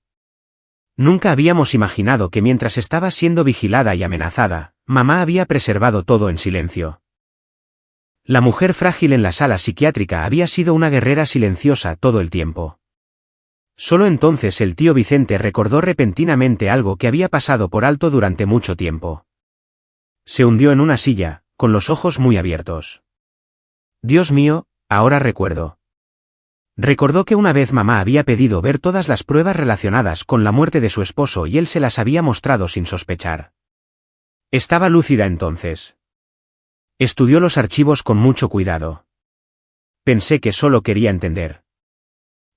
Nunca habíamos imaginado que mientras estaba siendo vigilada y amenazada, mamá había preservado todo en silencio. La mujer frágil en la sala psiquiátrica había sido una guerrera silenciosa todo el tiempo. Solo entonces el tío Vicente recordó repentinamente algo que había pasado por alto durante mucho tiempo. Se hundió en una silla, con los ojos muy abiertos. Dios mío, ahora recuerdo. Recordó que una vez mamá había pedido ver todas las pruebas relacionadas con la muerte de su esposo y él se las había mostrado sin sospechar. Estaba lúcida entonces. Estudió los archivos con mucho cuidado. Pensé que solo quería entender.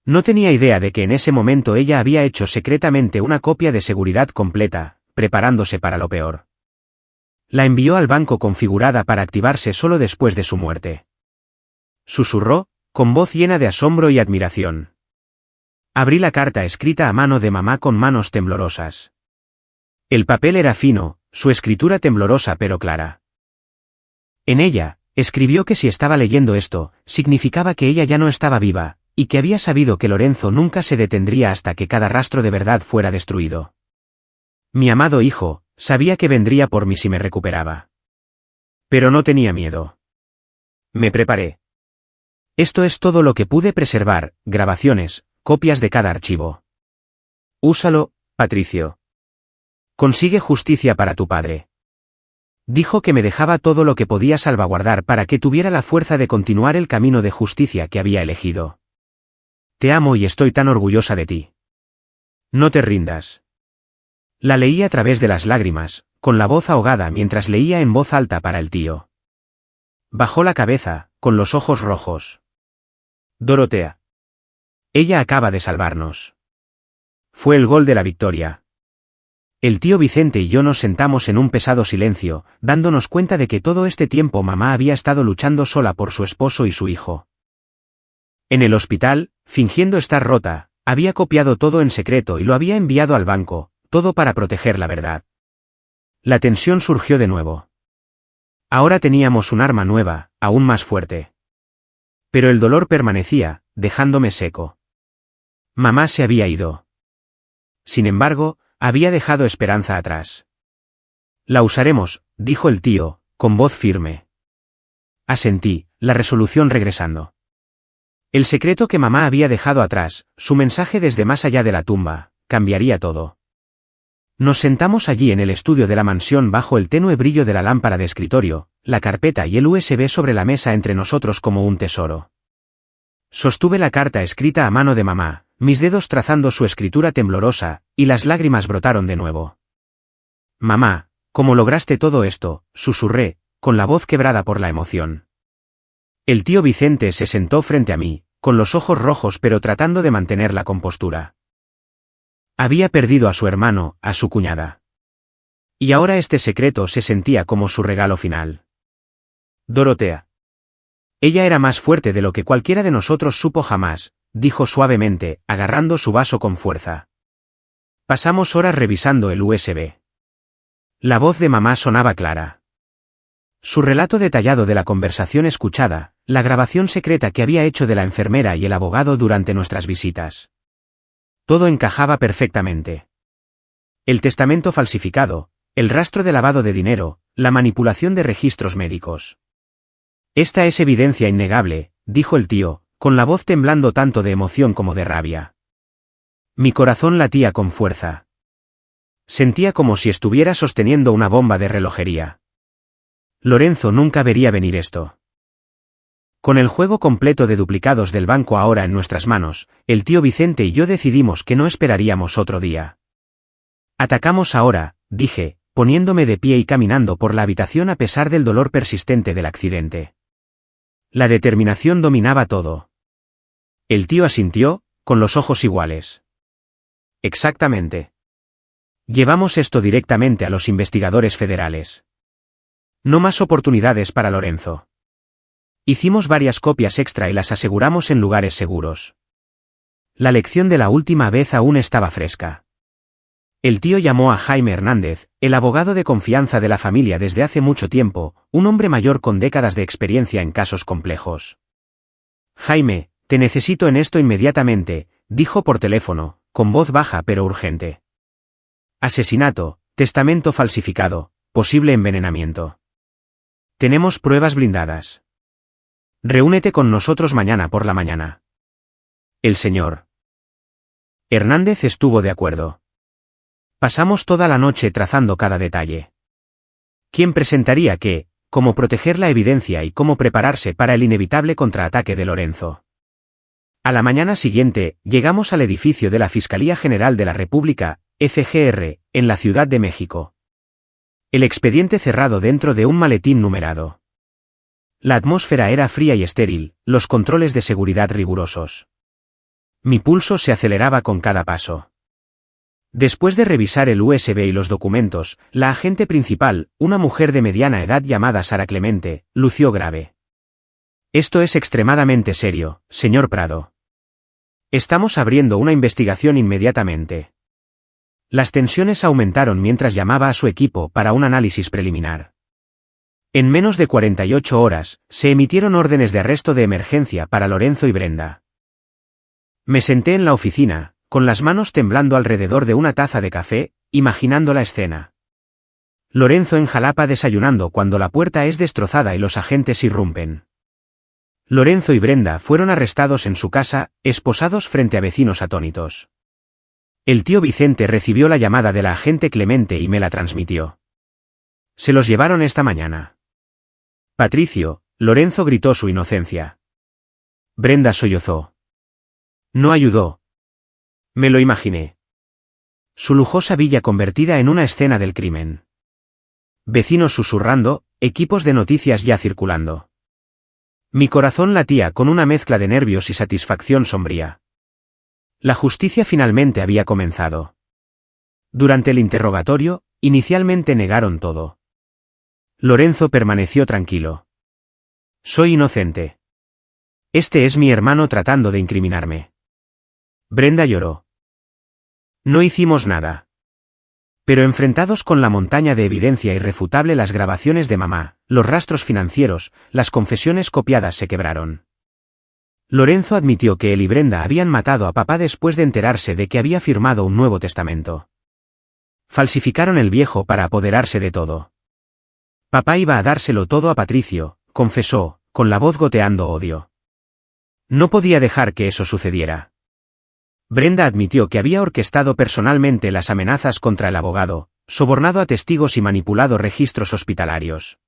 No tenía idea de que en ese momento ella había hecho secretamente una copia de seguridad completa, preparándose para lo peor. La envió al banco configurada para activarse solo después de su muerte. Susurró, con voz llena de asombro y admiración. Abrí la carta escrita a mano de mamá con manos temblorosas. El papel era fino, su escritura temblorosa pero clara. En ella, escribió que si estaba leyendo esto, significaba que ella ya no estaba viva, y que había sabido que Lorenzo nunca se detendría hasta que cada rastro de verdad fuera destruido. Mi amado hijo, sabía que vendría por mí si me recuperaba. Pero no tenía miedo. Me preparé. Esto es todo lo que pude preservar: grabaciones, copias de cada archivo. Úsalo, Patricio. Consigue justicia para tu padre. Dijo que me dejaba todo lo que podía salvaguardar para que tuviera la fuerza de continuar el camino de justicia que había elegido. Te amo y estoy tan orgullosa de ti. No te rindas. La leí a través de las lágrimas, con la voz ahogada mientras leía en voz alta para el tío. Bajó la cabeza, con los ojos rojos. Dorotea. Ella acaba de salvarnos. Fue el gol de la victoria. El tío Vicente y yo nos sentamos en un pesado silencio, dándonos cuenta de que todo este tiempo mamá había estado luchando sola por su esposo y su hijo. En el hospital, fingiendo estar rota, había copiado todo en secreto y lo había enviado al banco, todo para proteger la verdad. La tensión surgió de nuevo. Ahora teníamos un arma nueva, aún más fuerte. Pero el dolor permanecía, dejándome seco. Mamá se había ido. Sin embargo, había dejado esperanza atrás. La usaremos, dijo el tío, con voz firme. Asentí, la resolución regresando. El secreto que mamá había dejado atrás, su mensaje desde más allá de la tumba, cambiaría todo. Nos sentamos allí en el estudio de la mansión bajo el tenue brillo de la lámpara de escritorio, la carpeta y el USB sobre la mesa entre nosotros como un tesoro. Sostuve la carta escrita a mano de mamá, mis dedos trazando su escritura temblorosa, y las lágrimas brotaron de nuevo. Mamá, ¿cómo lograste todo esto?, susurré, con la voz quebrada por la emoción. El tío Vicente se sentó frente a mí, con los ojos rojos pero tratando de mantener la compostura. Había perdido a su hermano, a su cuñada. Y ahora este secreto se sentía como su regalo final. Dorotea. Ella era más fuerte de lo que cualquiera de nosotros supo jamás, dijo suavemente, agarrando su vaso con fuerza. Pasamos horas revisando el USB. La voz de mamá sonaba clara. Su relato detallado de la conversación escuchada, la grabación secreta que había hecho de la enfermera y el abogado durante nuestras visitas. Todo encajaba perfectamente. El testamento falsificado, el rastro de lavado de dinero, la manipulación de registros médicos. Esta es evidencia innegable, dijo el tío, con la voz temblando tanto de emoción como de rabia. Mi corazón latía con fuerza. Sentía como si estuviera sosteniendo una bomba de relojería. Lorenzo nunca vería venir esto. Con el juego completo de duplicados del banco ahora en nuestras manos, el tío Vicente y yo decidimos que no esperaríamos otro día. Atacamos ahora, dije, poniéndome de pie y caminando por la habitación a pesar del dolor persistente del accidente. La determinación dominaba todo. El tío asintió, con los ojos iguales. Exactamente. Llevamos esto directamente a los investigadores federales. No más oportunidades para Lorenzo. Hicimos varias copias extra y las aseguramos en lugares seguros. La lección de la última vez aún estaba fresca. El tío llamó a Jaime Hernández, el abogado de confianza de la familia desde hace mucho tiempo, un hombre mayor con décadas de experiencia en casos complejos. Jaime, te necesito en esto inmediatamente, dijo por teléfono, con voz baja pero urgente. Asesinato, testamento falsificado, posible envenenamiento. Tenemos pruebas blindadas. Reúnete con nosotros mañana por la mañana. El señor Hernández estuvo de acuerdo. Pasamos toda la noche trazando cada detalle. ¿Quién presentaría qué, cómo proteger la evidencia y cómo prepararse para el inevitable contraataque de Lorenzo? A la mañana siguiente, llegamos al edificio de la Fiscalía General de la República, FGR, en la Ciudad de México. El expediente cerrado dentro de un maletín numerado. La atmósfera era fría y estéril, los controles de seguridad rigurosos. Mi pulso se aceleraba con cada paso. Después de revisar el USB y los documentos, la agente principal, una mujer de mediana edad llamada Sara Clemente, lució grave. Esto es extremadamente serio, señor Prado. Estamos abriendo una investigación inmediatamente. Las tensiones aumentaron mientras llamaba a su equipo para un análisis preliminar. En menos de 48 horas, se emitieron órdenes de arresto de emergencia para Lorenzo y Brenda. Me senté en la oficina, con las manos temblando alrededor de una taza de café, imaginando la escena. Lorenzo en Jalapa desayunando cuando la puerta es destrozada y los agentes irrumpen. Lorenzo y Brenda fueron arrestados en su casa, esposados frente a vecinos atónitos. El tío Vicente recibió la llamada de la agente Clemente y me la transmitió. Se los llevaron esta mañana. Patricio, Lorenzo gritó su inocencia. Brenda sollozó. No ayudó. Me lo imaginé. Su lujosa villa convertida en una escena del crimen. Vecinos susurrando, equipos de noticias ya circulando. Mi corazón latía con una mezcla de nervios y satisfacción sombría. La justicia finalmente había comenzado. Durante el interrogatorio, inicialmente negaron todo. Lorenzo permaneció tranquilo. Soy inocente. Este es mi hermano tratando de incriminarme. Brenda lloró. No hicimos nada. Pero enfrentados con la montaña de evidencia irrefutable, las grabaciones de mamá, los rastros financieros, las confesiones copiadas se quebraron. Lorenzo admitió que él y Brenda habían matado a papá después de enterarse de que había firmado un nuevo testamento. falsificaron el viejo para apoderarse de todo. Papá iba a dárselo todo a Patricio, confesó, con la voz goteando odio. No podía dejar que eso sucediera. Brenda admitió que había orquestado personalmente las amenazas contra el abogado, sobornado a testigos y manipulado registros hospitalarios.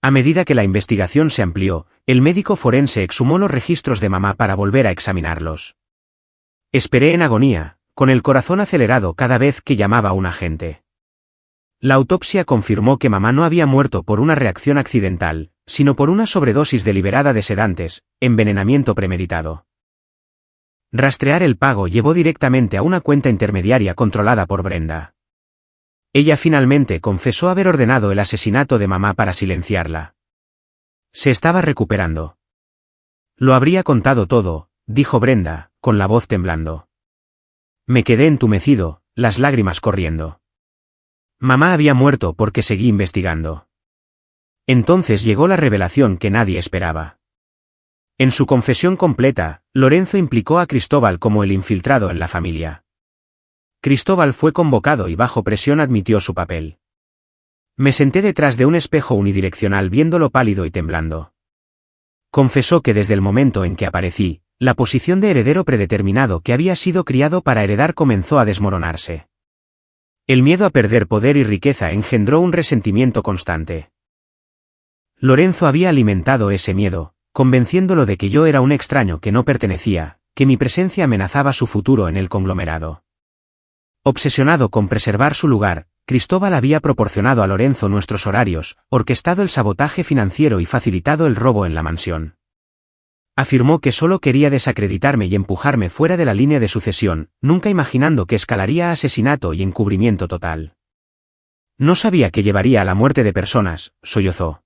A medida que la investigación se amplió, el médico forense exhumó los registros de mamá para volver a examinarlos. Esperé en agonía, con el corazón acelerado cada vez que llamaba a un agente. La autopsia confirmó que mamá no había muerto por una reacción accidental, sino por una sobredosis deliberada de sedantes, envenenamiento premeditado. Rastrear el pago llevó directamente a una cuenta intermediaria controlada por Brenda. Ella finalmente confesó haber ordenado el asesinato de mamá para silenciarla. Se estaba recuperando. Lo habría contado todo, dijo Brenda, con la voz temblando. Me quedé entumecido, las lágrimas corriendo. Mamá había muerto porque seguí investigando. Entonces llegó la revelación que nadie esperaba. En su confesión completa, Lorenzo implicó a Cristóbal como el infiltrado en la familia. Cristóbal fue convocado y bajo presión admitió su papel. Me senté detrás de un espejo unidireccional viéndolo pálido y temblando. Confesó que desde el momento en que aparecí, la posición de heredero predeterminado que había sido criado para heredar comenzó a desmoronarse. El miedo a perder poder y riqueza engendró un resentimiento constante. Lorenzo había alimentado ese miedo, convenciéndolo de que yo era un extraño que no pertenecía, que mi presencia amenazaba su futuro en el conglomerado. Obsesionado con preservar su lugar, Cristóbal había proporcionado a Lorenzo nuestros horarios, orquestado el sabotaje financiero y facilitado el robo en la mansión. Afirmó que solo quería desacreditarme y empujarme fuera de la línea de sucesión, nunca imaginando que escalaría a asesinato y encubrimiento total. No sabía que llevaría a la muerte de personas, sollozó.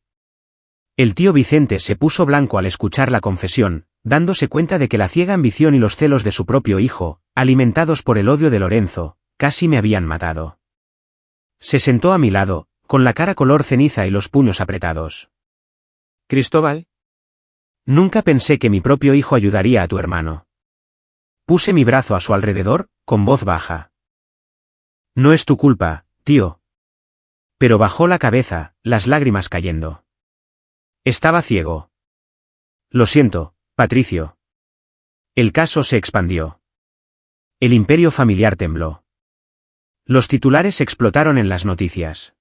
El tío Vicente se puso blanco al escuchar la confesión, dándose cuenta de que la ciega ambición y los celos de su propio hijo, alimentados por el odio de Lorenzo, casi me habían matado. Se sentó a mi lado, con la cara color ceniza y los puños apretados. ¿Cristóbal? Nunca pensé que mi propio hijo ayudaría a tu hermano. Puse mi brazo a su alrededor, con voz baja. No es tu culpa, tío. Pero bajó la cabeza, las lágrimas cayendo. Estaba ciego. Lo siento, Patricio. El caso se expandió. El imperio familiar tembló. Los titulares explotaron en las noticias.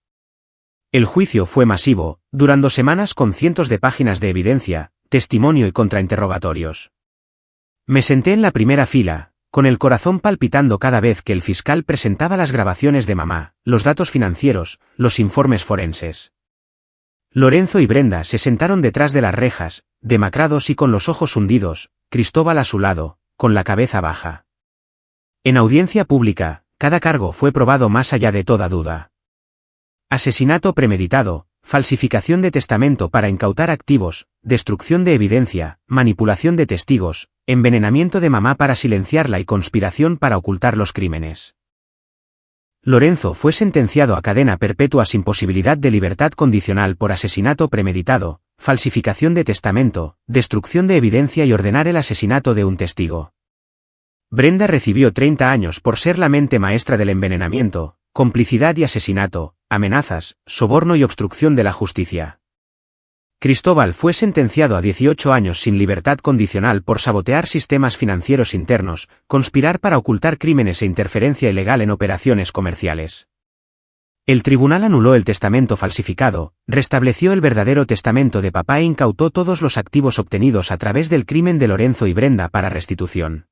El juicio fue masivo, durando semanas con cientos de páginas de evidencia, testimonio y contrainterrogatorios. Me senté en la primera fila, con el corazón palpitando cada vez que el fiscal presentaba las grabaciones de mamá, los datos financieros, los informes forenses. Lorenzo y Brenda se sentaron detrás de las rejas, demacrados y con los ojos hundidos, Cristóbal a su lado, con la cabeza baja. En audiencia pública, cada cargo fue probado más allá de toda duda. Asesinato premeditado, falsificación de testamento para incautar activos, destrucción de evidencia, manipulación de testigos, envenenamiento de mamá para silenciarla y conspiración para ocultar los crímenes. Lorenzo fue sentenciado a cadena perpetua sin posibilidad de libertad condicional por asesinato premeditado, falsificación de testamento, destrucción de evidencia y ordenar el asesinato de un testigo. Brenda recibió 30 años por ser la mente maestra del envenenamiento, complicidad y asesinato, amenazas, soborno y obstrucción de la justicia. Cristóbal fue sentenciado a 18 años sin libertad condicional por sabotear sistemas financieros internos, conspirar para ocultar crímenes e interferencia ilegal en operaciones comerciales. El tribunal anuló el testamento falsificado, restableció el verdadero testamento de papá e incautó todos los activos obtenidos a través del crimen de Lorenzo y Brenda para restitución.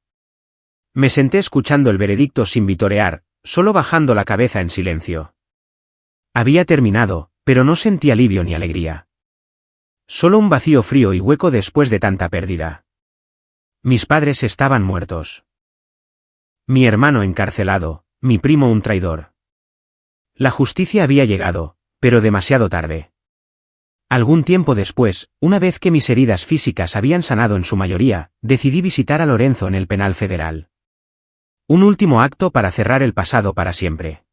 Me senté escuchando el veredicto sin vitorear, solo bajando la cabeza en silencio. Había terminado, pero no sentí alivio ni alegría. Solo un vacío frío y hueco después de tanta pérdida. Mis padres estaban muertos. Mi hermano encarcelado, mi primo un traidor. La justicia había llegado, pero demasiado tarde. Algún tiempo después, una vez que mis heridas físicas habían sanado en su mayoría, decidí visitar a Lorenzo en el penal federal. Un último acto para cerrar el pasado para siempre.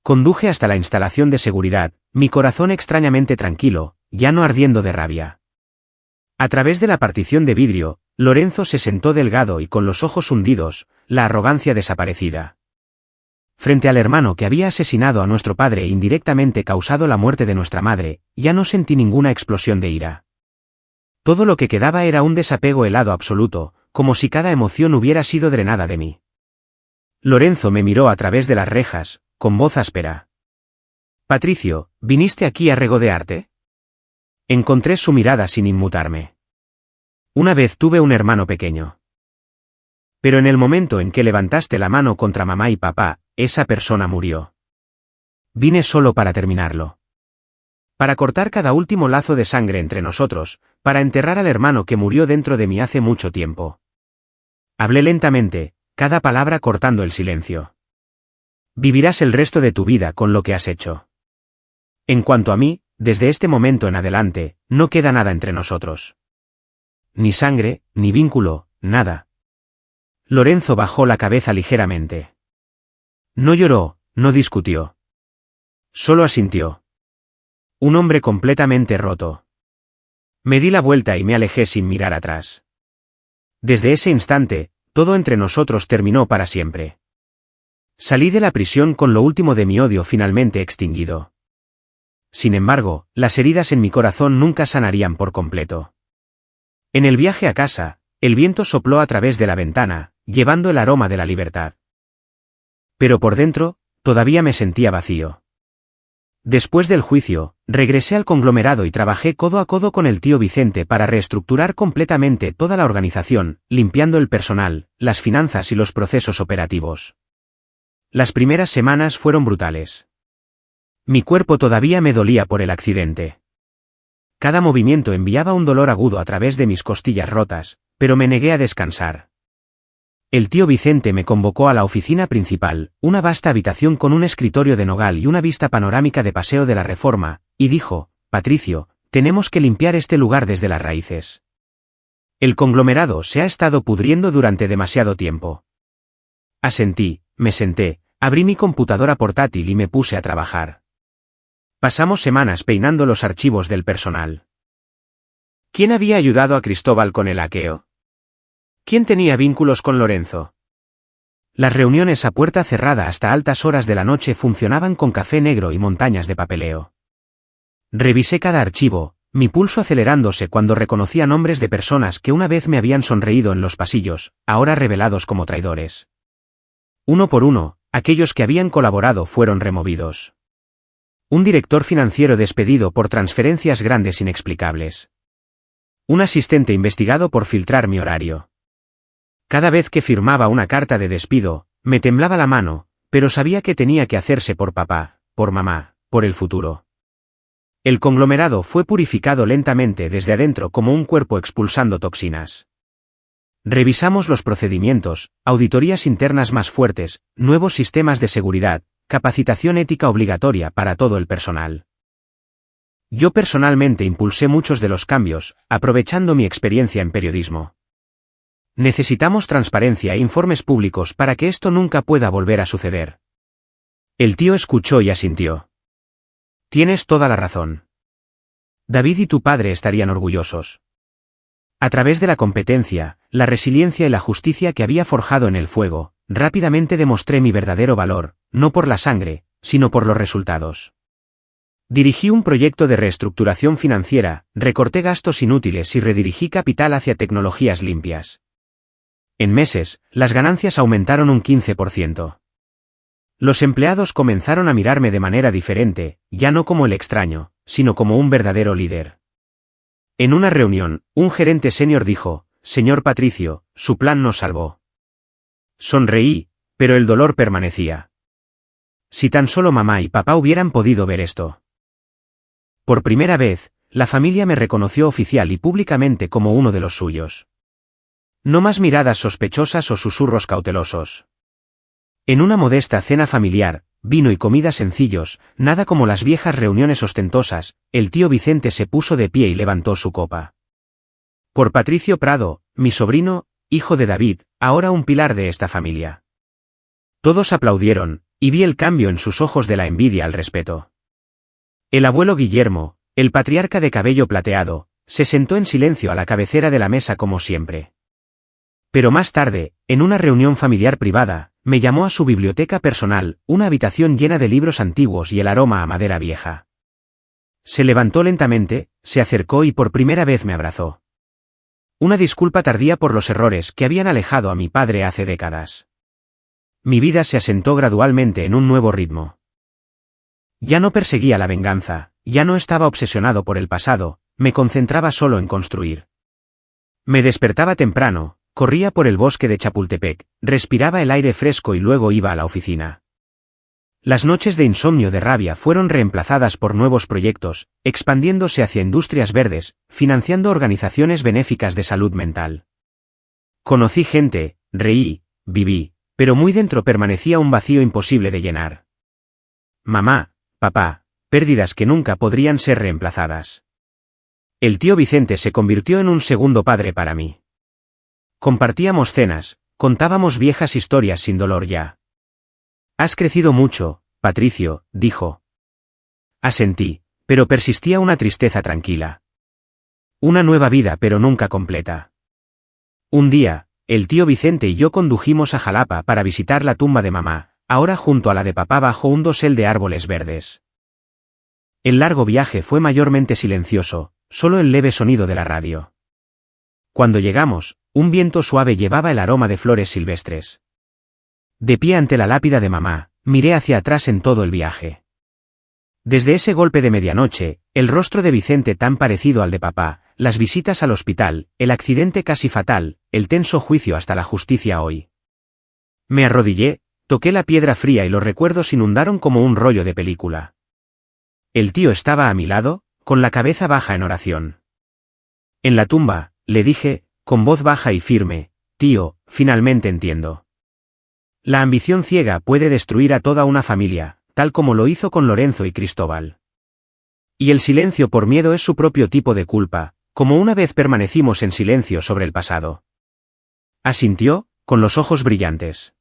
Conduje hasta la instalación de seguridad, mi corazón extrañamente tranquilo, ya no ardiendo de rabia. A través de la partición de vidrio, Lorenzo se sentó delgado y con los ojos hundidos, la arrogancia desaparecida. frente al hermano que había asesinado a nuestro padre e indirectamente causado la muerte de nuestra madre, ya no sentí ninguna explosión de ira. Todo lo que quedaba era un desapego helado absoluto, como si cada emoción hubiera sido drenada de mí. Lorenzo me miró a través de las rejas, con voz áspera. «Patricio, ¿viniste aquí a regodearte?» Encontré su mirada sin inmutarme. «Una vez tuve un hermano pequeño. Pero en el momento en que levantaste la mano contra mamá y papá, esa persona murió. Vine solo para terminarlo. Para cortar cada último lazo de sangre entre nosotros, para enterrar al hermano que murió dentro de mí hace mucho tiempo». Hablé lentamente, cada palabra cortando el silencio. «Vivirás el resto de tu vida con lo que has hecho. En cuanto a mí, desde este momento en adelante, no queda nada entre nosotros. Ni sangre, ni vínculo, nada». Lorenzo bajó la cabeza ligeramente. No lloró, no discutió. Solo asintió. Un hombre completamente roto. Me di la vuelta y me alejé sin mirar atrás. Desde ese instante, todo entre nosotros terminó para siempre. Salí de la prisión con lo último de mi odio finalmente extinguido. Sin embargo, las heridas en mi corazón nunca sanarían por completo. En el viaje a casa, el viento sopló a través de la ventana, llevando el aroma de la libertad. Pero por dentro, todavía me sentía vacío. Después del juicio, regresé al conglomerado y trabajé codo a codo con el tío Vicente para reestructurar completamente toda la organización, limpiando el personal, las finanzas y los procesos operativos. Las primeras semanas fueron brutales. Mi cuerpo todavía me dolía por el accidente. Cada movimiento enviaba un dolor agudo a través de mis costillas rotas, pero me negué a descansar. El tío Vicente me convocó a la oficina principal, una vasta habitación con un escritorio de nogal y una vista panorámica de Paseo de la Reforma, y dijo: «Patricio, tenemos que limpiar este lugar desde las raíces. El conglomerado se ha estado pudriendo durante demasiado tiempo». Asentí, me senté, abrí mi computadora portátil y me puse a trabajar. Pasamos semanas peinando los archivos del personal. ¿Quién había ayudado a Cristóbal con el hackeo? ¿Quién tenía vínculos con Lorenzo? Las reuniones a puerta cerrada hasta altas horas de la noche funcionaban con café negro y montañas de papeleo. Revisé cada archivo, mi pulso acelerándose cuando reconocía nombres de personas que una vez me habían sonreído en los pasillos, ahora revelados como traidores. Uno por uno, aquellos que habían colaborado fueron removidos. Un director financiero despedido por transferencias grandes inexplicables. Un asistente investigado por filtrar mi horario. Cada vez que firmaba una carta de despido, me temblaba la mano, pero sabía que tenía que hacerse por papá, por mamá, por el futuro. El conglomerado fue purificado lentamente desde adentro como un cuerpo expulsando toxinas. Revisamos los procedimientos, auditorías internas más fuertes, nuevos sistemas de seguridad, capacitación ética obligatoria para todo el personal. Yo personalmente impulsé muchos de los cambios, aprovechando mi experiencia en periodismo. Necesitamos transparencia e informes públicos para que esto nunca pueda volver a suceder. El tío escuchó y asintió. Tienes toda la razón. David y tu padre estarían orgullosos. A través de la competencia, la resiliencia y la justicia que había forjado en el fuego, rápidamente demostré mi verdadero valor, no por la sangre, sino por los resultados. Dirigí un proyecto de reestructuración financiera, recorté gastos inútiles y redirigí capital hacia tecnologías limpias. En meses, las ganancias aumentaron un 15%. Los empleados comenzaron a mirarme de manera diferente, ya no como el extraño, sino como un verdadero líder. En una reunión, un gerente senior dijo: «Señor Patricio, su plan nos salvó». Sonreí, pero el dolor permanecía. Si tan solo mamá y papá hubieran podido ver esto. Por primera vez, la familia me reconoció oficial y públicamente como uno de los suyos. No más miradas sospechosas o susurros cautelosos. En una modesta cena familiar, vino y comida sencillos, nada como las viejas reuniones ostentosas, el tío Vicente se puso de pie y levantó su copa. Por Patricio Prado, mi sobrino, hijo de David, ahora un pilar de esta familia. Todos aplaudieron, y vi el cambio en sus ojos de la envidia al respeto. El abuelo Guillermo, el patriarca de cabello plateado, se sentó en silencio a la cabecera de la mesa como siempre. Pero más tarde, en una reunión familiar privada, Me llamó a su biblioteca personal, una habitación llena de libros antiguos y el aroma a madera vieja. Se levantó lentamente, se acercó y por primera vez me abrazó. Una disculpa tardía por los errores que habían alejado a mi padre hace décadas. Mi vida se asentó gradualmente en un nuevo ritmo. Ya no perseguía la venganza, ya no estaba obsesionado por el pasado, me concentraba solo en construir. Me despertaba temprano, corría por el bosque de Chapultepec, respiraba el aire fresco y luego iba a la oficina. Las noches de insomnio de rabia fueron reemplazadas por nuevos proyectos, expandiéndose hacia industrias verdes, financiando organizaciones benéficas de salud mental. Conocí gente, reí, viví, pero muy dentro permanecía un vacío imposible de llenar. Mamá, papá, pérdidas que nunca podrían ser reemplazadas. El tío Vicente se convirtió en un segundo padre para mí. Compartíamos cenas, contábamos viejas historias sin dolor ya. Has crecido mucho, Patricio, dijo. Asentí, pero persistía una tristeza tranquila. Una nueva vida pero nunca completa. Un día, el tío Vicente y yo condujimos a Jalapa para visitar la tumba de mamá, ahora junto a la de papá bajo un dosel de árboles verdes. El largo viaje fue mayormente silencioso, solo el leve sonido de la radio. Cuando llegamos, un viento suave llevaba el aroma de flores silvestres. De pie ante la lápida de mamá, miré hacia atrás en todo el viaje. Desde ese golpe de medianoche, el rostro de Vicente tan parecido al de papá, las visitas al hospital, el accidente casi fatal, el tenso juicio hasta la justicia hoy. Me arrodillé, toqué la piedra fría y los recuerdos inundaron como un rollo de película. El tío estaba a mi lado, con la cabeza baja en oración. En la tumba, le dije, con voz baja y firme, tío, finalmente entiendo. La ambición ciega puede destruir a toda una familia, tal como lo hizo con Lorenzo y Cristóbal. Y el silencio por miedo es su propio tipo de culpa, como una vez permanecimos en silencio sobre el pasado. Asintió, con los ojos brillantes.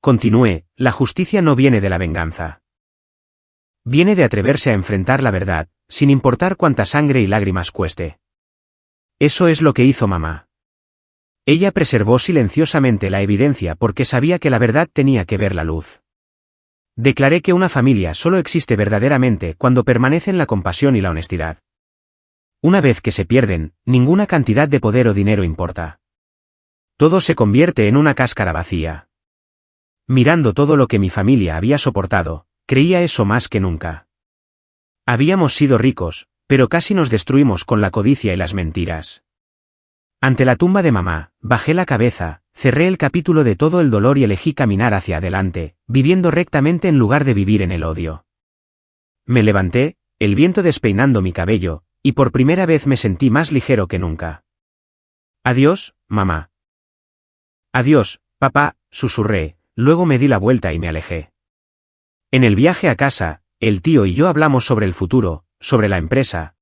Continué, la justicia no viene de la venganza. Viene de atreverse a enfrentar la verdad, sin importar cuánta sangre y lágrimas cueste. Eso es lo que hizo mamá. Ella preservó silenciosamente la evidencia porque sabía que la verdad tenía que ver la luz. Declaré que una familia solo existe verdaderamente cuando permanecen la compasión y la honestidad. Una vez que se pierden, ninguna cantidad de poder o dinero importa. Todo se convierte en una cáscara vacía. Mirando todo lo que mi familia había soportado, creía eso más que nunca. Habíamos sido ricos, pero casi nos destruimos con la codicia y las mentiras. Ante la tumba de mamá, bajé la cabeza, cerré el capítulo de todo el dolor y elegí caminar hacia adelante, viviendo rectamente en lugar de vivir en el odio. Me levanté, el viento despeinando mi cabello, y por primera vez me sentí más ligero que nunca. Adiós, mamá. Adiós, papá, susurré, luego me di la vuelta y me alejé. En el viaje a casa, el tío y yo hablamos sobre el futuro, sobre la empresa,